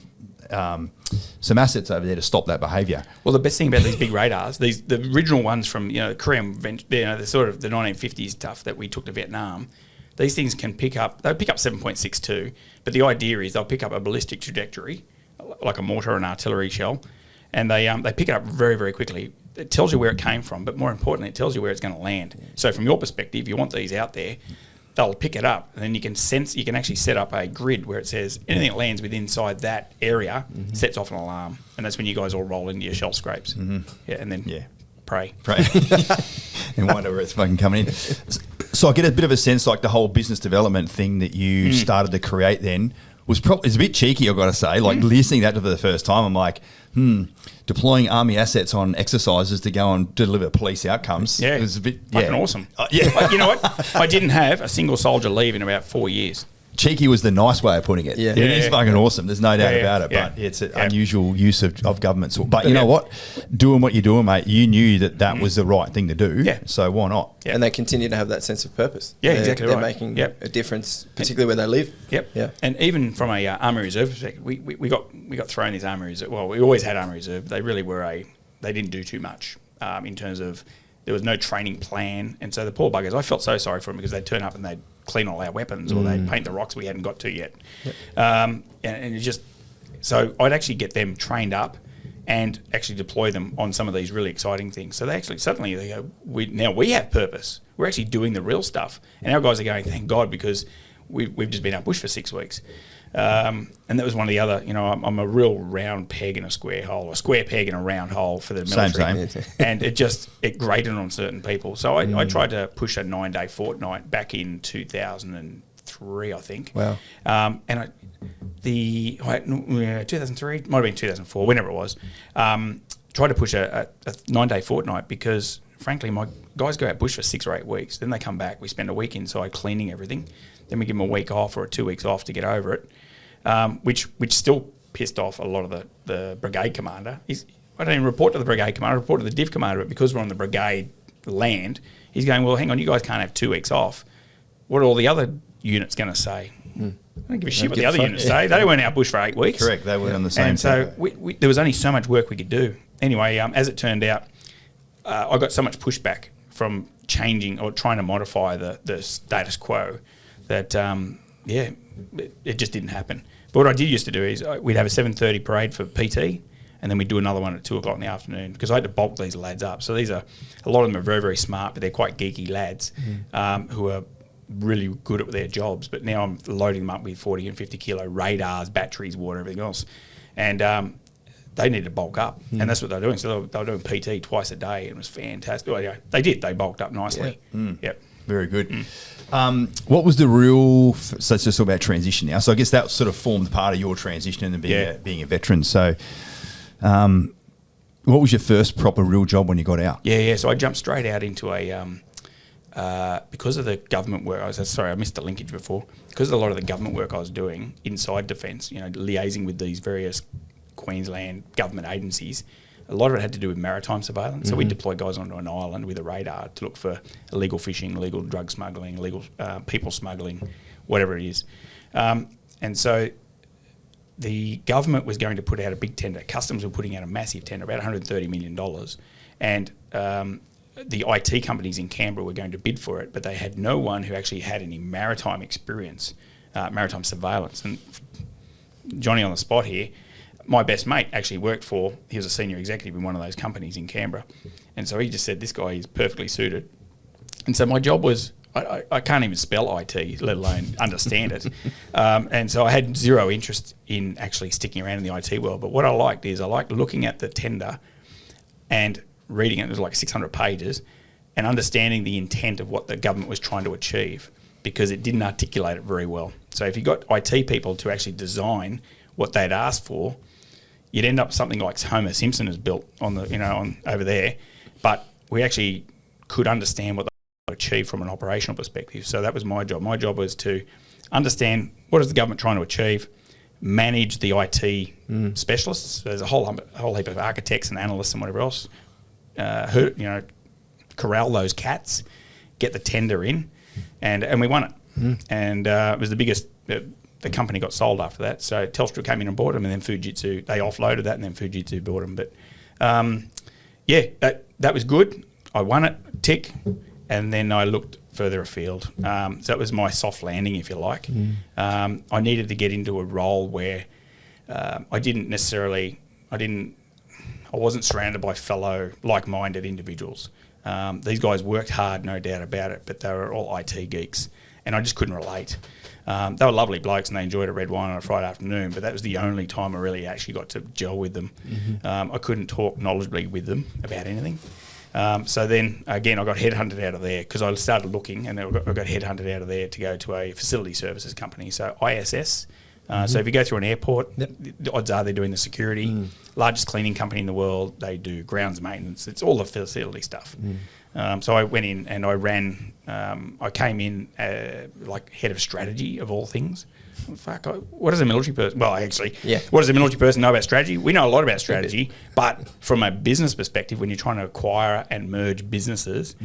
assets over there to stop that behaviour. Well, the best thing about these big radars, the original ones from the Korean, the sort of the 1950s stuff that we took to Vietnam, these things can pick up 7.62, but the idea is they'll pick up a ballistic trajectory, like a mortar or an artillery shell, and they pick it up very, very quickly. It tells you where it came from, but more importantly, it tells you where it's going to land. So from your perspective, you want these out there, they'll pick it up, and then you can actually set up a grid where it says anything that lands within inside that area sets off an alarm, and that's when you guys all roll into your shell scrapes. And then pray. And wonder where it's fucking coming in. So I get a bit of a sense, like the whole business development thing that you started to create then was it's a bit cheeky, I've got to say. Like listening to that for the first time, I'm like, deploying army assets on exercises to go and deliver police outcomes. Yeah, it was a bit fucking awesome. You know what? I didn't have a single soldier leave in about 4 years. Cheeky was the nice way of putting it. It is fucking awesome. There's no doubt about it. But it's an unusual use of government. But you know what? Doing what you're doing, mate, you knew that was the right thing to do. So why not? And they continue to have that sense of purpose. Exactly right. They're making a difference, particularly where they live. And even from a Army Reserve perspective, we got thrown these Army Reserve. Well, we always had Army Reserve. They really were they didn't do too much in terms of there was no training plan. And so the poor buggers, I felt so sorry for them, because they'd turn up and they'd clean all our weapons or they'd paint the rocks we hadn't got to yet. And it just, so I'd actually get them trained up and actually deploy them on some of these really exciting things. So they actually suddenly they go, now we have purpose. We're actually doing the real stuff. And our guys are going, thank God, because we've just been out bush for 6 weeks. And that was one of the other, I'm a real round peg in a square hole, a square peg in a round hole for the military. Same. And it grated on certain people. So I tried to push a 9-day fortnight back in 2003, I think. Wow. And 2003, might have been 2004, whenever it was, tried to push a 9-day fortnight, because frankly, my guys go out bush for 6 or 8 weeks. Then they come back. We spend a week inside cleaning everything. Then we give them a week off or 2 weeks off to get over it, which still pissed off a lot of the brigade commander. I don't even report to the brigade commander, I report to the div commander, but because we're on the brigade land, he's going, well, hang on, you guys can't have 2 weeks off. What are all the other units going to say? I don't give a shit what the other units say. They weren't out bush for 8 weeks. Correct, they weren't on the same. And so there was only so much work we could do. Anyway, as it turned out, I got so much pushback from changing or trying to modify the status quo that, it just didn't happen. But what I did used to do is we'd have a 7:30 parade for PT, and then we'd do another one at 2 o'clock in the afternoon, because I had to bulk these lads up. So a lot of them are very, very smart, but they're quite geeky lads who are really good at their jobs, but now I'm loading them up with 40 and 50 kilo radars, batteries, water, everything else. And they need to bulk up, and that's what they're doing. So they were doing PT twice a day, and it was fantastic. Well, yeah, they bulked up nicely. Yep. Very good. What was the real? So let's just talk about transition now. So I guess that sort of formed part of your transition and being a veteran. So, what was your first proper real job when you got out? Yeah. So I jumped straight out into a because of the government work. I missed the linkage before. Because of a lot of the government work I was doing inside defence, liaising with these various Queensland government agencies. A lot of it had to do with maritime surveillance. So we deploy guys onto an island with a radar to look for illegal fishing, illegal drug smuggling, illegal people smuggling, whatever it is. And so the government was going to put out a big tender. Customs were putting out a massive tender, about $130 million. And the IT companies in Canberra were going to bid for it, but they had no one who actually had any maritime experience, maritime surveillance. And Johnny on the spot here, my best mate actually he was a senior executive in one of those companies in Canberra. And so he just said, this guy is perfectly suited. And so my job was, I can't even spell IT, let alone understand it. And so I had zero interest in actually sticking around in the IT world. But what I liked looking at the tender and reading it. It was like 600 pages, and understanding the intent of what the government was trying to achieve, because it didn't articulate it very well. So if you got IT people to actually design what they'd asked for, you'd end up something like Homer Simpson has built on over there. But we actually could understand what they achieve from an operational perspective. So that was my job. My job was to understand what is the government trying to achieve, manage the IT specialists. So there's a whole heap of architects and analysts and whatever else. Corral those cats, get the tender in, and we won it. And it was the biggest. The company got sold after that. So Telstra came in and bought them, and then Fujitsu, they offloaded that, and then Fujitsu bought them. But that was good. I won it, tick, and then I looked further afield. So that was my soft landing, if you like. I needed to get into a role where I wasn't surrounded by fellow like-minded individuals. These guys worked hard, no doubt about it, but they were all IT geeks, and I just couldn't relate. They were lovely blokes, and they enjoyed a red wine on a Friday afternoon, but that was the only time I really actually got to gel with them. I couldn't talk knowledgeably with them about anything. So then, again, I got headhunted out of there because I started looking, and I got headhunted out of there to go to a facility services company, so ISS. So if you go through an airport, the odds are they're doing the security. Largest cleaning company in the world. They do grounds maintenance. It's all the facility stuff. So I went in and I ran. I came in like head of strategy of all things. What does a military person? Well, actually, what does a military person know about strategy? We know a lot about strategy, but from a business perspective, when you're trying to acquire and merge businesses,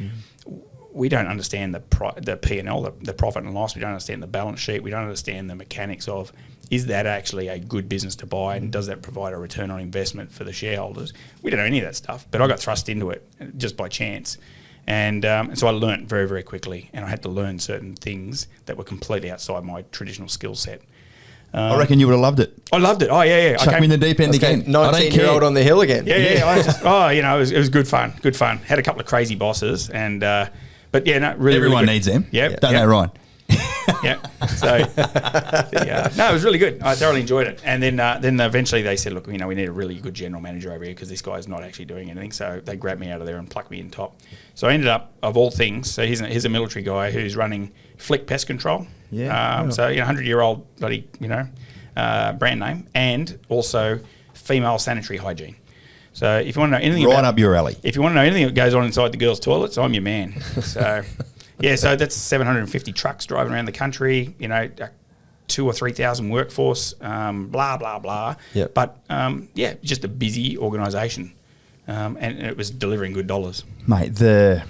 we don't understand the P&L, the profit and loss. We don't understand the balance sheet. We don't understand the mechanics of, is that actually a good business to buy, and does that provide a return on investment for the shareholders? We don't know any of that stuff, but I got thrust into it just by chance. And so I learnt very, very quickly, and I had to learn certain things that were completely outside my traditional skill set. I reckon you would have loved it. I loved it. Oh, yeah. Chuck me in the deep end again. 19-year-old on the hill again. Yeah. It was good fun. Good fun. Had a couple of crazy bosses, and but yeah, no, really. Everyone really needs them. Yeah, don't they, Ryan? Yeah. So, no, it was really good. I thoroughly enjoyed it. And then eventually they said, look, we need a really good general manager over here because this guy's not actually doing anything. So they grabbed me out of there and plucked me in top. So I ended up, of all things, so here's a military guy who's running Flick Pest Control. Yeah. So 100-year-old bloody brand name, and also female sanitary hygiene. So if you want to know anything up your alley. If you want to know anything that goes on inside the girls' toilets, I'm your man. So. Yeah, so that's 750 trucks driving around the country, 2,000 or 3,000 workforce, blah, blah, blah. Yep. But, just a busy organisation. And it was delivering good dollars. Mate, the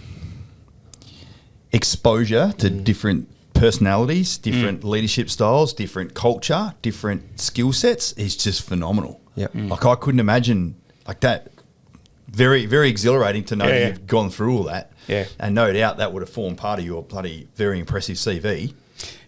exposure to different personalities, different leadership styles, different culture, different skill sets is just phenomenal. Yep. Like, I couldn't imagine like that. Very, very exhilarating to know that you've gone through all that. Yeah. And no doubt that would have formed part of your bloody very impressive CV.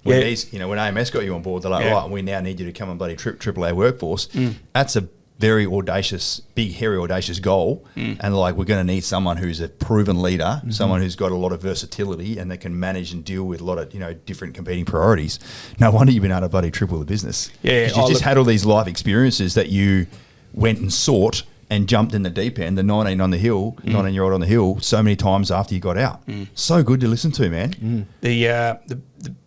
When when AMS got you on board, they're like, right, we now need you to come and bloody triple our workforce. That's a very audacious, big, hairy, audacious goal, and like we're going to need someone who's a proven leader, someone who's got a lot of versatility and that can manage and deal with a lot of different competing priorities. No wonder you've been able to bloody triple the business. Yeah, 'Cause you just had all these life experiences that you went and sought and jumped in the deep end, the 19-year-old on the hill, so many times after you got out. So good to listen to, man. The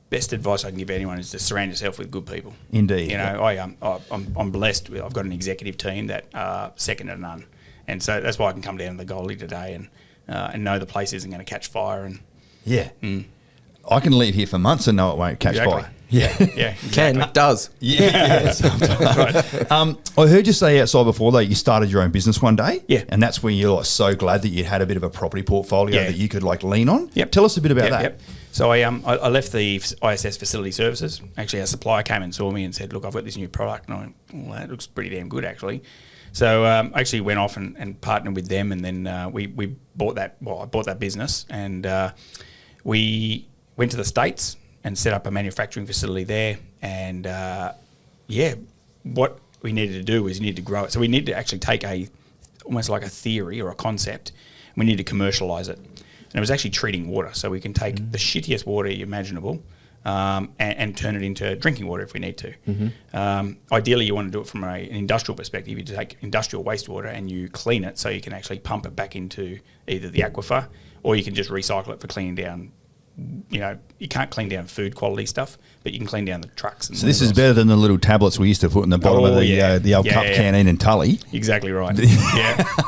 best advice I can give anyone is to surround yourself with good people. Indeed. I'm blessed. I've got an executive team that are second to none, and so that's why I can come down to the Goldie today and know the place isn't going to catch fire. And Yeah. I can leave here for months and know it won't catch fire. Yeah, yeah, Can, does. Yeah, I heard you say outside before that you started your own business one day. Yeah. And that's when you're like so glad that you had a bit of a property portfolio that you could like lean on. Yep. Tell us a bit about that. Yep. So I left the ISS Facility Services. Actually, our supplier came and saw me and said, "Look, I've got this new product." And I went, "Well, that looks pretty damn good, actually." So I actually went off and partnered with them, and then we bought that. Well, I bought that business, and we went to the States and set up a manufacturing facility there. And what we needed to do is we needed to grow it. So we needed to actually take almost like a theory or a concept, and we needed to commercialise it. And it was actually treating water. So we can take the shittiest water imaginable and turn it into drinking water if we need to. Ideally, you want to do it from an industrial perspective. You take industrial wastewater and you clean it so you can actually pump it back into either the aquifer, or you can just recycle it for cleaning down. You can't clean down food quality stuff, but you can clean down the trucks. And So this is better than the little tablets we used to put in the bottom of the old cup canteen in Tully. Exactly right.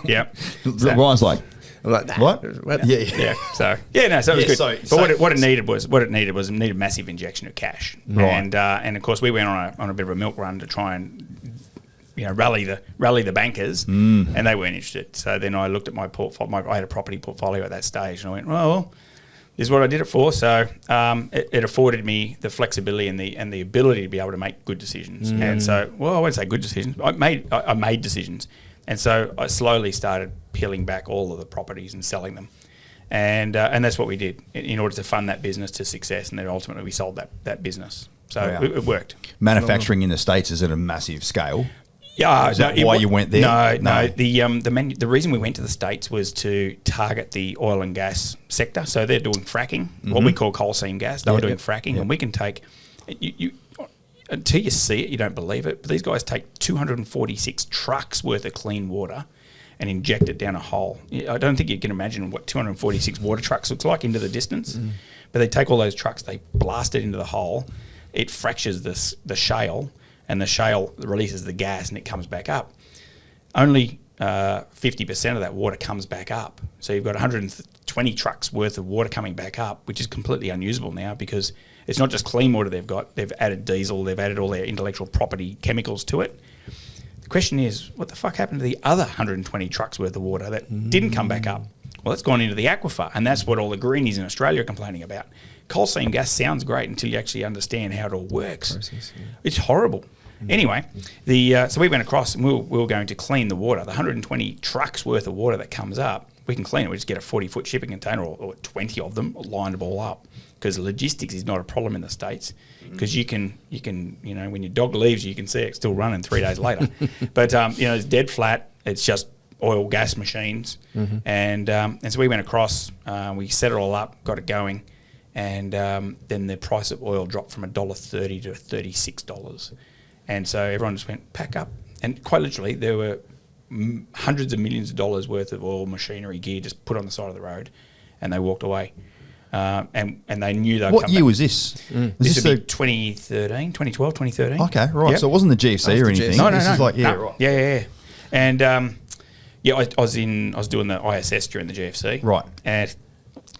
yeah. Ryan's like, I'm like, what? Yeah. So it was good. So What it needed was massive injection of cash. Right. And of course we went on a bit of a milk run to try and rally the bankers, and they weren't interested. So then I looked at my portfolio. I had a property portfolio at that stage, and I went, well, this is what I did it for. So it afforded me the flexibility and the ability to be able to make good decisions. And so, well, I won't say good decisions. I made decisions. And so I slowly started peeling back all of the properties and selling them. And that's what we did in order to fund that business to success. And then ultimately we sold that business. So it worked. Manufacturing in the States is at a massive scale. Yeah, is that why you went there? No. The reason we went to the States was to target the oil and gas sector. So they're doing fracking, what we call coal seam gas. They were doing fracking, and we can take you until you see it, you don't believe it. But these guys take 246 trucks worth of clean water and inject it down a hole. I don't think you can imagine what 246 water trucks looks like into the distance. But they take all those trucks, they blast it into the hole. It fractures the shale. And the shale releases the gas and it comes back up. Only 50% of that water comes back up. So you've got 120 trucks worth of water coming back up, which is completely unusable now because it's not just clean water they've got. They've added diesel, they've added all their intellectual property chemicals to it. The question is, what the fuck happened to the other 120 trucks worth of water that didn't come back up? Well, it's gone into the aquifer, and that's what all the greenies in Australia are complaining about. Coal seam gas sounds great until you actually understand how it all works. It's horrible. Anyway, so we went across and we were going to clean the water. The 120 trucks worth of water that comes up, we can clean it. We just get a 40-foot shipping container or 20 of them, line it all up. Because logistics is not a problem in the States. Because you can when your dog leaves you can see it still running 3 days later. But it's dead flat. It's just oil gas machines. And so we went across. We set it all up, got it going, and then the price of oil dropped from $1.30 to $36. And so everyone just went, pack up. And quite literally, there were hundreds of millions of dollars worth of oil machinery gear just put on the side of the road, and they walked away. And they knew they'd What come year back. was this? This would be 2013, 2012, 2013. Okay, right. Yep. So it wasn't the GFC or anything. No. This is like, No. Yeah. And I was doing the ISS during the GFC. Right. And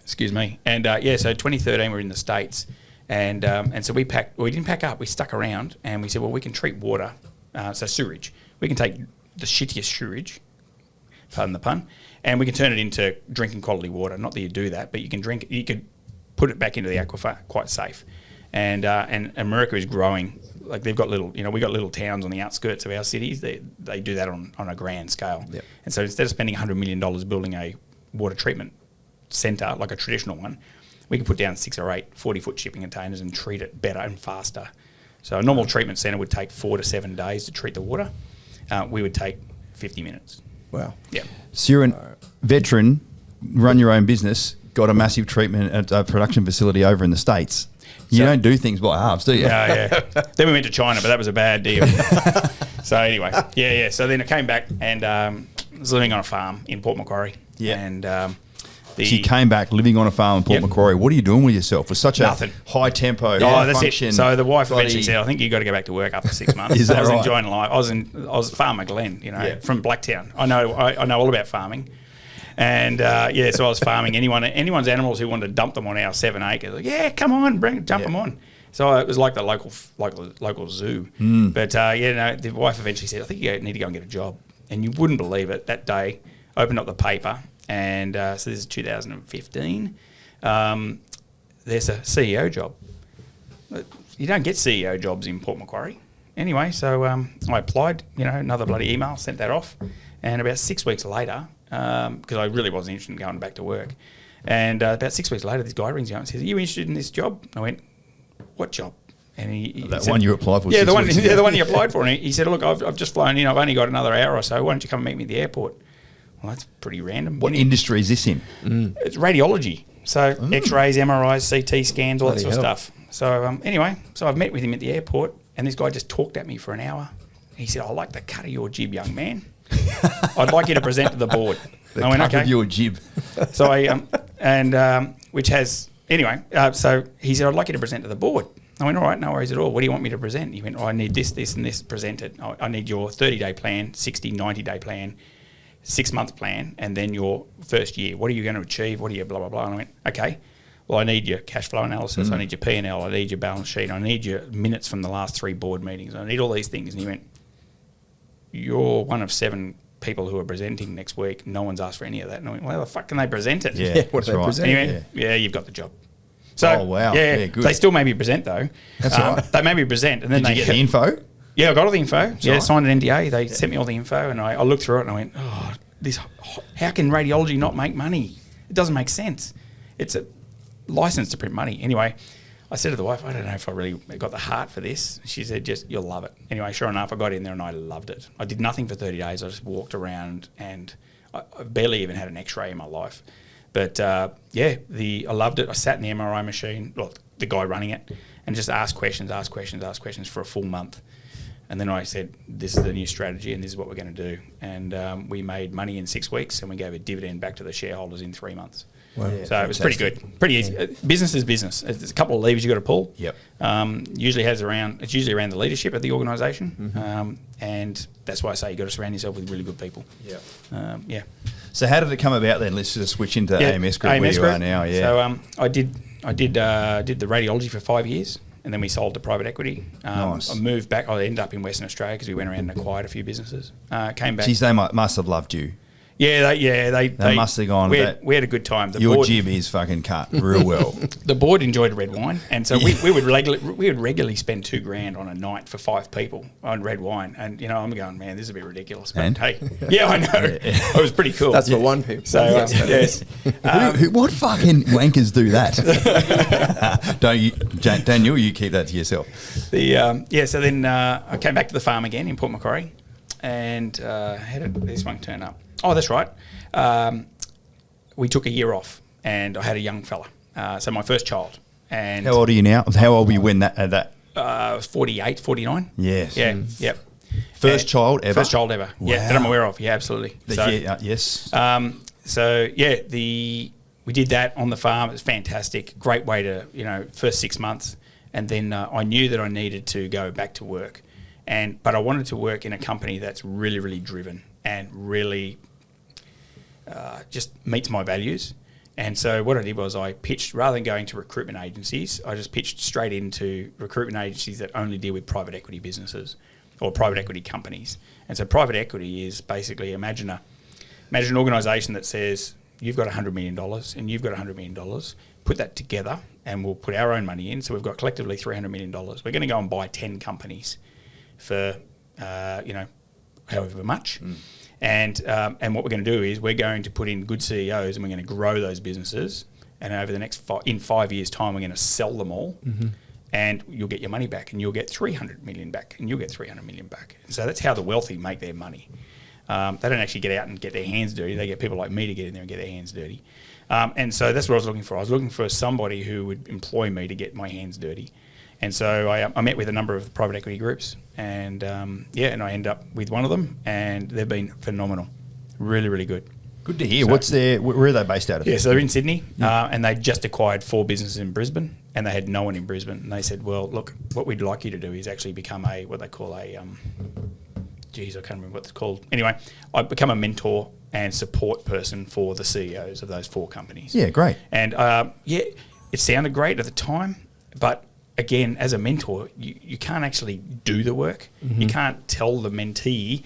excuse me. And so 2013 we're in the States, and so we didn't pack up. We stuck around, and we said, well, we can treat water, so sewage. We can take the shittiest sewage, pardon the pun, and we can turn it into drinking quality water. Not that you do that, but you could put it back into the aquifer, quite safe. And America is growing. Like they've got we got little towns on the outskirts of our cities. They do that on a grand scale. Yep. And so instead of spending $100 million building a water treatment centre like a traditional one, we can put down 6 or 8 40-foot shipping containers and treat it better and faster. So a normal treatment centre would take 4 to 7 days to treat the water. we would take 50 minutes. Wow. Yeah. So you're a veteran, run your own business, got a massive treatment at a production facility over in the States. You don't do things by halves, do you? Yeah. Then we went to China, but that was a bad deal. So anyway, yeah. So then I came back and was living on a farm in Port Macquarie. Yeah. And So you came back living on a farm in Port Macquarie. What are you doing with yourself? With such Nothing. a high tempo, Oh, high that's function. it. So the wife bloody- eventually said, "I think you got to go back to work after 6 months." Is that I was right? enjoying life. I was farmer Glen, from Blacktown. I know all about farming, and so I was farming anyone's animals who wanted to dump them on our 7 acres. Like, yeah, come on, dump them on. So it was like the local zoo. But the wife eventually said, "I think you need to go and get a job." And you wouldn't believe it. That day, opened up the paper, and so this is 2015. There's a CEO job. You don't get CEO jobs in Port Macquarie. Anyway, so I applied, another bloody email, sent that off. And about 6 weeks later, because I really wasn't interested in going back to work, and about 6 weeks later, this guy rings me up and says, "Are you interested in this job?" I went, "What job?" And he That said, one you applied for. Yeah, 6 the one. weeks ago. Yeah, the one you applied for. And he said, "Look, I've just flown in. I've only got another hour or so. Why don't you come and meet me at the airport?" Well, that's pretty random. What industry is this in? It's radiology. So X-rays, MRIs, CT scans, all that Bloody sort of hell. stuff. So anyway, I've met with him at the airport, and this guy just talked at me for an hour. He said, "I like the cut of your jib, young man. I'd like you to present to the board." The I went, cut "Okay." of your jib. So which has anyway. So he said, "I'd like you to present to the board." I went, "All right, no worries at all. What do you want me to present?" He went, "I need this, this, and this presented. I need your 30-day plan, 60, 90-day plan, 6-month plan, and then your first year. What are you going to achieve? What are you blah, blah, blah?" And I went, "Okay, well, I need your cash flow analysis. I need your P&L. I need your balance sheet. I need your minutes from the last 3 board meetings. I need all these things." And he went, "You're one of 7 people who are presenting next week. No one's asked for any of that." And I went, "Well, how the fuck can they present it?" Yeah, what do they that's right. present? And he went, "Yeah, you've got the job." So, Oh, wow. Yeah, good. They still made me present, though. That's all right. They made me present. And then Did you get the info? Yeah, I got all the info. Yeah, right. signed an NDA. They sent me all the info, and I looked through it, and I went, "Oh, how can radiology not make money? It doesn't make sense. It's a license to print money." Anyway, I said to the wife, "I don't know if I really got the heart for this." She said, "Just, you'll love it." Anyway, sure enough, I got in there and I loved it. I did nothing for 30 days. I just walked around, and I barely even had an X-ray in my life. But I loved it. I sat in the MRI machine, the guy running it, and just asked questions for a full month. And then I said, "This is the new strategy, and this is what we're going to do." And we made money in 6 weeks, and we gave a dividend back to the shareholders in 3 months. Wow. Yeah, So it was pretty good, pretty easy. Business is business. There's a couple of levers you got to pull. Yep. It's usually around the leadership of the organisation, and that's why I say you got to surround yourself with really good people. Yeah. So how did it come about then? Let's just switch into AMS Group, where you are now. Yeah. So I did the radiology for 5 years, and then we sold to private equity. Nice. I moved back. I ended up in Western Australia because we went around and acquired a few businesses. Came back. Geez, they must have loved you. They must have gone. We had a good time. Your jib is fucking cut real well. The board enjoyed red wine, and so we would regularly spend $2,000 on a night for 5 people on red wine. And I'm going, man, this is a bit ridiculous. But And? hey, yeah, I know. It was pretty cool. That's for one people. So yes, What fucking wankers do that? Don't you, Daniel? You keep that to yourself. So then I came back to the farm again in Port Macquarie, and how did this one turn up? Oh, that's right. We took a year off, and I had a young fella. So my first child. And How old are you now? How old were you when that? I was 48, 49. Yes. Yeah. Yep. First child ever? First child ever. Yeah, that I'm Wow. aware of. Yeah, absolutely. Yes. We did that on the farm. It was fantastic. Great way to, first 6 months. And then I knew that I needed to go back to work. But I wanted to work in a company that's really, really driven and really just meets my values. And so what I did was I pitched, rather than going to recruitment agencies, I just pitched straight into recruitment agencies that only deal with private equity businesses or private equity companies. And so private equity is basically, imagine an organisation that says, you've got $100 million and you've got $100 million, put that together and we'll put our own money in. So we've got collectively $300 million. We're going to go and buy 10 companies for, however much. And what we're going to do is we're going to put in good CEOs and we're going to grow those businesses. And over the next in 5 years' time, we're going to sell them all and you'll get your money back, and you'll get 300 million back, and you'll get 300 million back. So that's how the wealthy make their money. They don't actually get out and get their hands dirty. They get people like me to get in there and get their hands dirty. And so that's what I was looking for. I was looking for somebody who would employ me to get my hands dirty. And so I met with a number of private equity groups, and and I ended up with one of them, and they've been phenomenal, really, really good. Good to hear. So, where are they based out of? Yeah, so they're in Sydney, and they just acquired 4 businesses in Brisbane, and they had no one in Brisbane. And they said, well, look, what we'd like you to do is actually become what they call I can't remember what it's called. Anyway, I become a mentor and support person for the CEOs of those 4 companies. Yeah, great. And it sounded great at the time, but again, as a mentor, you can't actually do the work. You can't tell the mentee,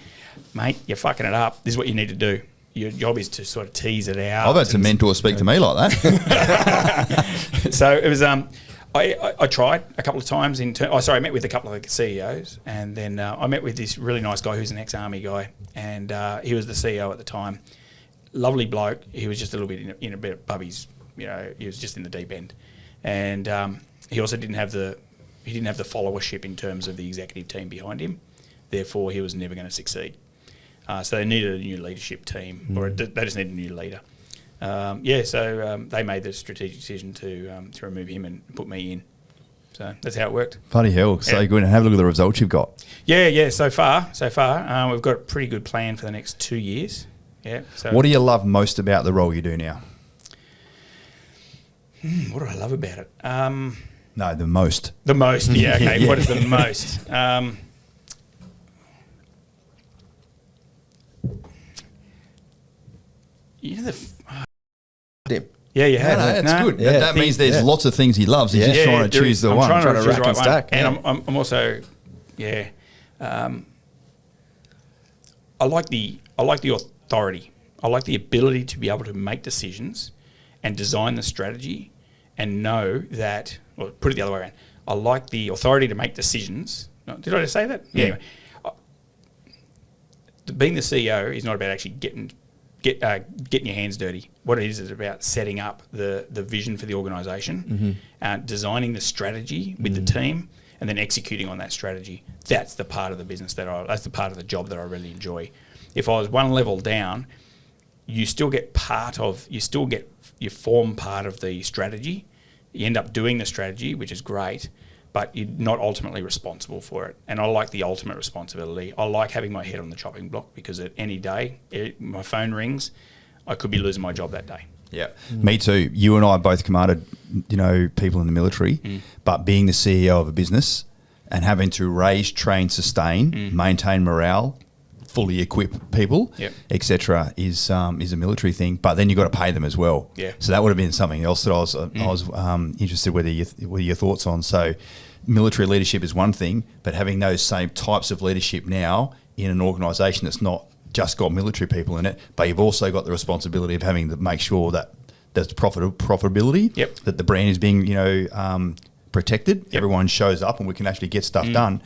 mate, you're fucking it up. This is what you need to do. Your job is to sort of tease it out. I've had some mentors speak to me like that. So it was. I tried a couple of times. I met with a couple of the CEOs, and then I met with this really nice guy who's an ex-army guy, and he was the CEO at the time. Lovely bloke. He was just a little bit in a bit of bubbies. He was just in the deep end, and he also didn't have the followership in terms of the executive team behind him. Therefore, he was never going to succeed. So they needed a new leadership team, or they just needed a new leader. So they made the strategic decision to remove him and put me in. So that's how it worked. Bloody hell. So go in and have a look at the results you've got. Yeah. So far, we've got a pretty good plan for the next 2 years. Yeah. So what do you love most about the role you do now? What do I love about it? No, the most. The most, yeah. Okay. Yeah. What is the most? Yeah, you have. No, that's good. Yeah. That means there's lots of things he loves. He's just trying to choose the one. I'm trying to rack and stack. And I'm also, I like the authority. I like the ability to be able to make decisions and design the strategy and know that, or put it the other way around. I like the authority to make decisions. Did I just say that? Yeah. Anyway, being the CEO is not about actually getting your hands dirty. What it is about setting up the vision for the organisation, designing the strategy with the team, and then executing on that strategy. That's the part of the business that's the part of the job that I really enjoy. If I was one level down, you form part of the strategy. You end up doing the strategy, which is great, but you're not ultimately responsible for it. And I like the ultimate responsibility. I like having my head on the chopping block, because at any day, my phone rings, I could be losing my job that day. Yeah, me too. You and I both commanded, people in the military, but being the CEO of a business and having to raise, train, sustain, maintain morale, fully equip people, etc., is a military thing. But then you've got to pay them as well. Yeah. So that would have been something else that I was interested whether your thoughts on. So military leadership is one thing, but having those same types of leadership now in an organisation that's not just got military people in it, but you've also got the responsibility of having to make sure that there's profitability, that the brand is being protected, everyone shows up and we can actually get stuff done,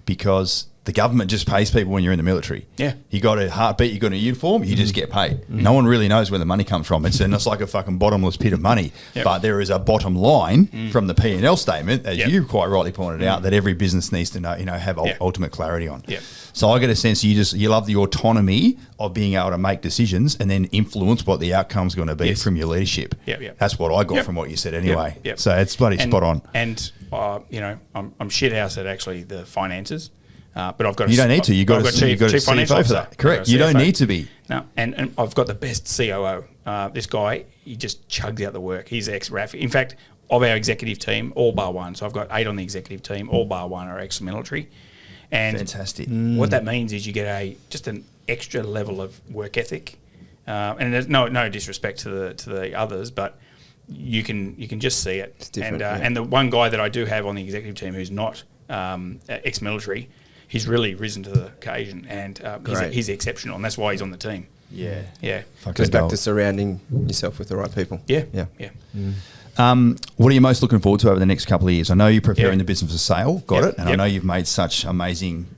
because the government just pays people when you're in the military. Yeah. You got a heartbeat, you got a uniform, you just get paid. No one really knows where the money comes from. It's like a fucking bottomless pit of money. But there is a bottom line from the P&L statement, as you quite rightly pointed out, that every business needs to know, have ultimate clarity on. So I get a sense you love the autonomy of being able to make decisions and then influence what the outcome's going to be from your leadership. That's what I got from what you said anyway. So it's bloody spot on. And I'm shit house at actually the finances. But I've got. You don't need to. You've got a chief financial officer for that. Correct. You don't need to be. No, and I've got the best COO. This guy, he just chugs out the work. He's ex-RAF. In fact, of our executive team, all bar one. So I've got 8 on the executive team. All bar one are ex-military. And fantastic. What that means is you get just an extra level of work ethic. And there's no disrespect to the others, but you can just see it. It's different. And the one guy that I do have on the executive team who's not ex-military, he's really risen to the occasion, and he's exceptional, and that's why he's on the team. Yeah. Fucking goes back to surrounding yourself with the right people. Yeah. What are you most looking forward to over the next couple of years? I know you're preparing the business for sale, got it, and I know you've made such amazing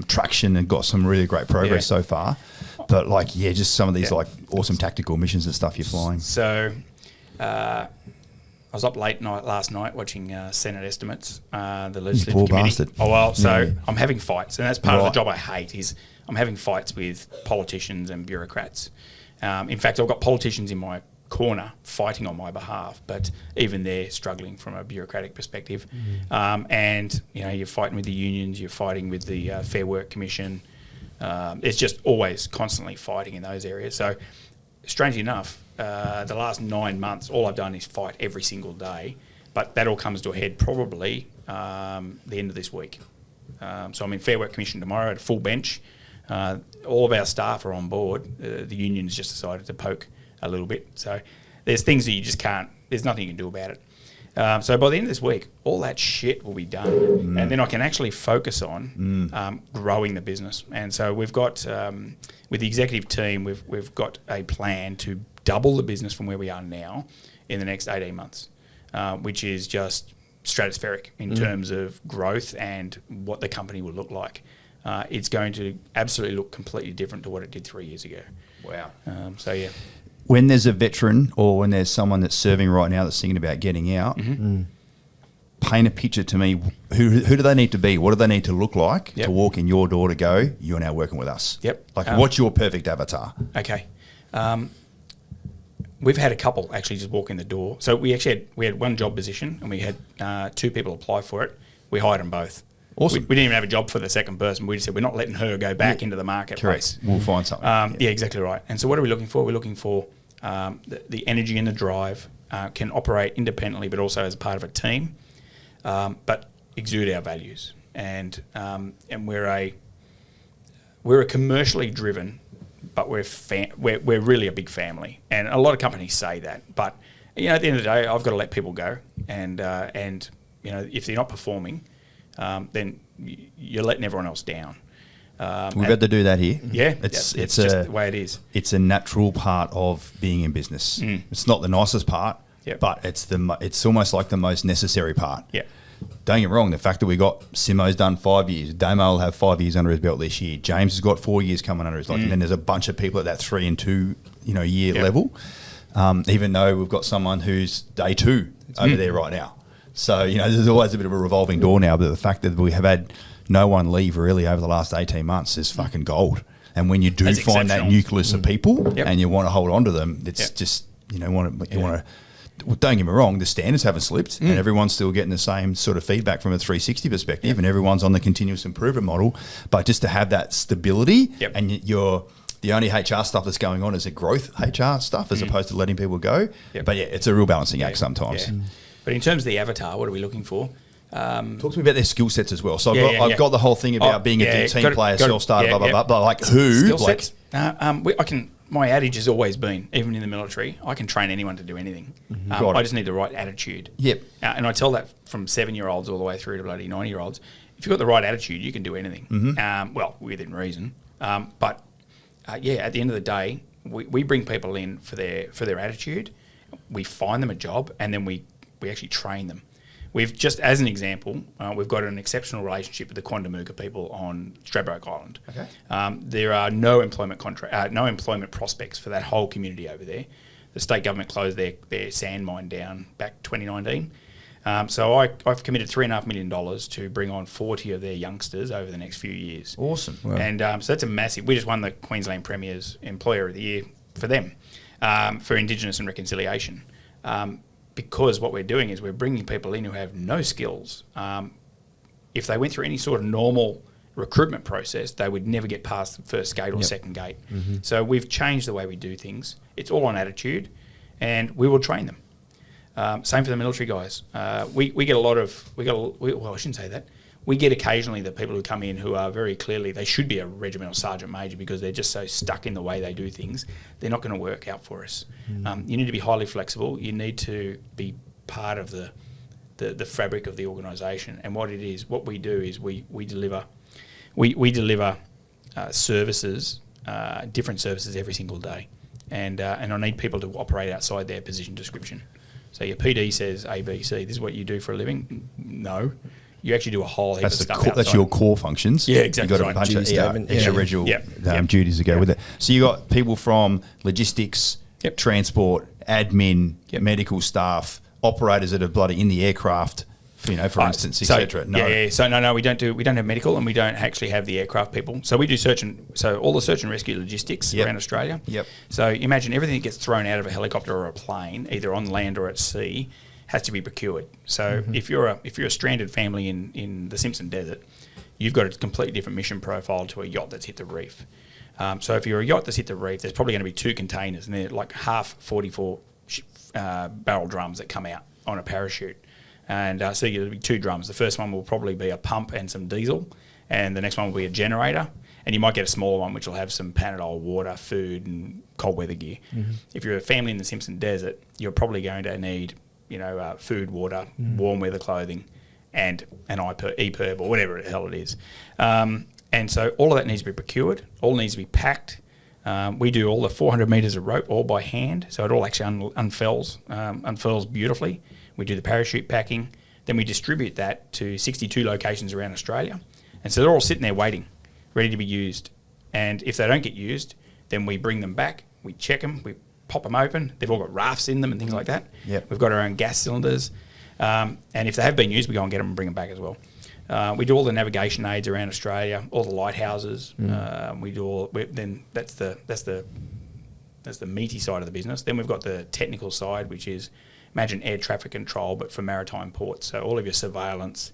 traction and got some really great progress so far. But just some of these awesome tactical missions and stuff you're flying. So was up late night last night watching Senate estimates, the legislative poor committee. bastard. Oh well, so Yeah. I'm having fights, and that's part of Right. the job I hate. Is I'm having fights with politicians and bureaucrats. In fact, I've got politicians in my corner fighting on my behalf, but even they're struggling from a bureaucratic perspective. And you're fighting with the unions, you're fighting with the Fair Work Commission. It's just always constantly fighting in those areas. So, strangely enough, the last 9 months, all I've done is fight every single day. But that all comes to a head probably the end of this week. So I'm in Fair Work Commission tomorrow at a full bench. All of our staff are on board. The union's just decided to poke a little bit. So there's things that you just can't, there's nothing you can do about it. So by the end of this week, all that shit will be done. And then I can actually focus on growing the business. And so we've got, with the executive team, we've got a plan to double the business from where we are now in the next 18 months, which is just stratospheric in terms of growth and what the company will look like. It's going to absolutely look completely different to what it did 3 years ago. Wow. So, yeah. When there's a veteran or when there's someone that's serving right now that's thinking about getting out, paint a picture to me. Who do they need to be? What do they need to look like Yep. to walk in your door to go, you're now working with us? Yep. Like, what's your perfect avatar? Okay. We've had a couple actually just walk in the door. So we had one job position and we had 2 people apply for it. We hired them both. Awesome. We didn't even have a job for the second person. We just said we're not letting her go back into the marketplace. Correct. We'll find something. Yeah, exactly right. And so what are we looking for? We're looking for the energy and the drive, can operate independently but also as part of a team, but exude our values. And we're a commercially driven, but we're really a big family. And a lot of companies say that, but at the end of the day, I've got to let people go. And if they're not performing, then you're letting everyone else down. We've had to do that here. Yeah, it's just the way it is. It's a natural part of being in business. It's not the nicest part, Yep. but it's almost like the most necessary part. Yeah. Don't get me wrong, the fact that we got Simo's done 5 years, Damo will have 5 years under his belt this year, James has got 4 years coming under his belt, and then there's a bunch of people at that 3 and 2 year Yep. level. Even though we've got someone who's day 2 over there right now. So, there's always a bit of a revolving door now, but the fact that we have had no one leave really over the last 18 months is fucking gold. And when you do That's find that exceptional. nucleus of people Yep. and you want to hold on to them, it's Yep. just, want to. Don't get me wrong, the standards haven't slipped and everyone's still getting the same sort of feedback from a 360 perspective and everyone's on the continuous improvement model. But just to have that stability Yep. and the only HR stuff that's going on is a growth HR stuff as opposed to letting people go. Yep. But yeah, it's a real balancing act sometimes. Yeah. But in terms of the avatar, what are we looking for? Talk to me about their skill sets as well. So I've Yeah. got the whole thing about being a team player, self-starter, blah, blah, blah, blah. Like who? Skill Like, sets? My adage has always been, even in the military, I can train anyone to do anything. Got it. I just need the right attitude. Yep. And I tell that from 7-year-olds all the way through to bloody 90-year-olds. If you've got the right attitude, you can do anything. Well, within reason. But at the end of the day, we bring people in for their attitude. We find them a job, and then we actually train them. We've just, as an example, we've got an exceptional relationship with the Quandamooka people on Stradbroke Island. Okay. There are no employment prospects for that whole community over there. The state government closed their sand mine down back 2019. So I've committed $3.5 million to bring on 40 of their youngsters over the next few years. Awesome. Wow. And so that's a massive. We just won the Queensland Premier's Employer of the Year for them, for Indigenous and Reconciliation. Because what we're doing is we're bringing people in who have no skills. If they went through any sort of normal recruitment process, they would never get past the first gate or second gate. So we've changed the way we do things. It's all on attitude, and we will train them. Same for the military guys. We get a lot of, I shouldn't say that. We get occasionally the people who come in who are very clearly, they should be a regimental sergeant major because they're just so stuck in the way they do things. They're not going to work out for us. You need to be highly flexible. You need to be part of the fabric of the organisation. And what we do is we deliver services, different services every single day. And I need people to operate outside their position description. So your PD says A, B, C. This is what you do for a living. No. You actually do a whole heap of stuff outside. That's your core functions. Yeah, exactly You've got right. a bunch Duty statement, of extra yeah. residual Yep. duties to go with it. So you got people from logistics, Yep. transport, admin, Yep. medical staff, operators that are bloody in the aircraft, for instance, etc. No. Yeah. So no, we don't have medical, and we don't actually have the aircraft people. So we do all the search and rescue logistics around Australia. Yep. So imagine everything that gets thrown out of a helicopter or a plane, either on land or at sea, has to be procured. So if you're a stranded family in the Simpson Desert, you've got a completely different mission profile to a yacht that's hit the reef. So if you're a yacht that's hit the reef, there's probably going to be 2 containers, and they're like half 44 barrel drums that come out on a parachute. And so there'll be 2 drums. The first one will probably be a pump and some diesel, and the next one will be a generator. And you might get a smaller one which will have some Panadol, water, food, and cold weather gear. If you're a family in the Simpson Desert, you're probably going to need, food, water, warm weather clothing, and an EPIRB or whatever the hell it is. And so all of that needs to be procured. All needs to be packed. We do all the 400 metres of rope all by hand, so it all actually unfurls beautifully. We do the parachute packing. Then we distribute that to 62 locations around Australia. And so they're all sitting there waiting, ready to be used. And if they don't get used, then we bring them back, we check them, we pop them open. They've all got rafts in them and things like that. Yep. We've got our own gas cillinders. And if they have been used, we go and get them and bring them back as well. We do all the navigation aids around Australia, all the lighthouses. We do all. Then that's the meaty side of the business. Then we've got the technical side, which is imagine air traffic control, but for maritime ports. So all of your surveillance,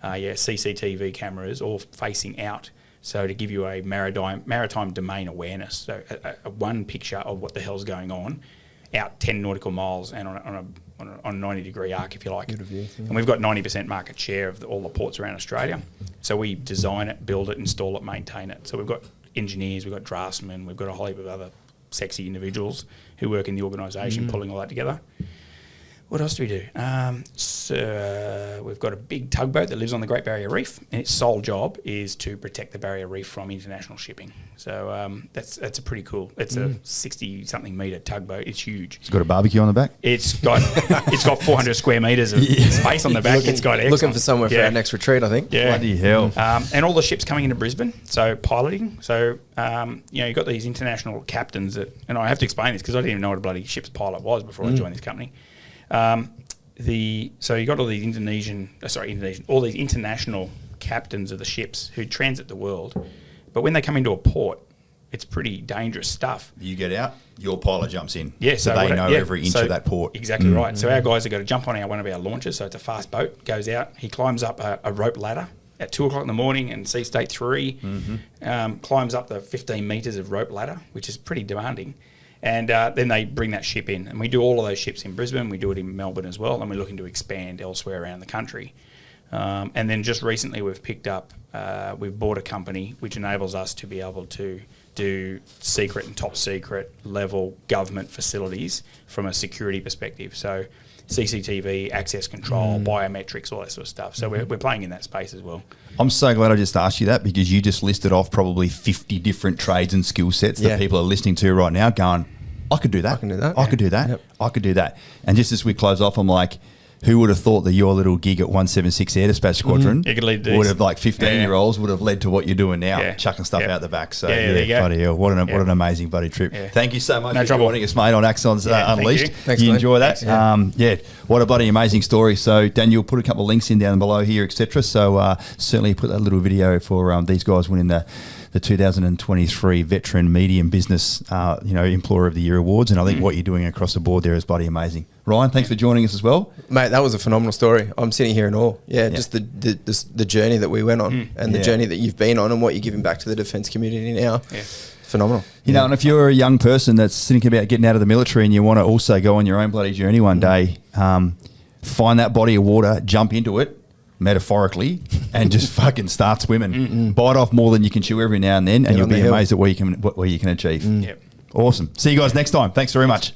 CCTV cameras, all facing out. So to give you a maritime domain awareness, so a one picture of what the hell's going on, out 10 nautical miles and on a 90-degree arc, if you like. Good view, yeah. And we've got 90% market share of all the ports around Australia. So we design it, build it, install it, maintain it. So we've got engineers, we've got draftsmen, we've got a whole heap of other sexy individuals who work in the organisation pulling all that together. What else do we do? So we've got a big tugboat that lives on the Great Barrier Reef, and its sole job is to protect the Barrier Reef from international shipping. So that's a pretty cool. It's a 60-something metre tugboat. It's huge. It's got a barbecue on the back. It's got 400 square metres of space on the back. It's got looking for somewhere for our next retreat, I think. Yeah. Bloody hell. And all the ships coming into Brisbane, so piloting. So, you've got these international captains that, and I have to explain this because I didn't even know what a bloody ship's pilot was before I joined this company. So you got all these all these international captains of the ships who transit the world, but when they come into a port, it's pretty dangerous stuff. You get out, your pilot jumps in. Yeah, so they know every inch of that port. Exactly right. So our guys have got to jump on one of our launches. So it's a fast boat, goes out. He climbs up a rope ladder at 2 o'clock in the morning in Sea State 3. Climbs up the 15 metres of rope ladder, which is pretty demanding. And then they bring that ship in. And we do all of those ships in Brisbane. We do it in Melbourne as well. And we're looking to expand elsewhere around the country. And then just recently we've bought a company which enables us to be able to do secret and top secret level government facilities from a security perspective. So CCTV, access control, biometrics, all that sort of stuff. So we're playing in that space as well. I'm so glad I just asked you that because you just listed off probably 50 different trades and skill sets that people are listening to right now going, I could do that. I can do that. I could do that. Yep. I could do that. And just as we close off, I'm like, who would have thought that your little gig at 176 Air Dispatch Squadron would have, like 15-year-olds would have led to what you're doing now, chucking stuff out the back. So bloody hell, what an amazing bloody trip. Yeah. Thank you so much for joining us, mate, on Axons Unleashed. Thanks, you mate. enjoy that? What a bloody amazing story. So Daniel, put a couple of links in down below here, etc. So certainly put that little video for these guys winning the 2023 Veteran Medium Business Employer of the Year Awards. And I think what you're doing across the board there is bloody amazing. Ryan, thanks for joining us as well. Mate, that was a phenomenal story. I'm sitting here in awe. Just the journey that we went on and the journey that you've been on and what you're giving back to the defence community now. Yeah. Phenomenal. And if you're a young person that's thinking about getting out of the military and you want to also go on your own bloody journey one day, find that body of water, jump into it, metaphorically, and just fucking start swimming. Bite off more than you can chew every now and then, and you'll be amazed at what you can achieve. Awesome. See you guys next time. Thanks very much.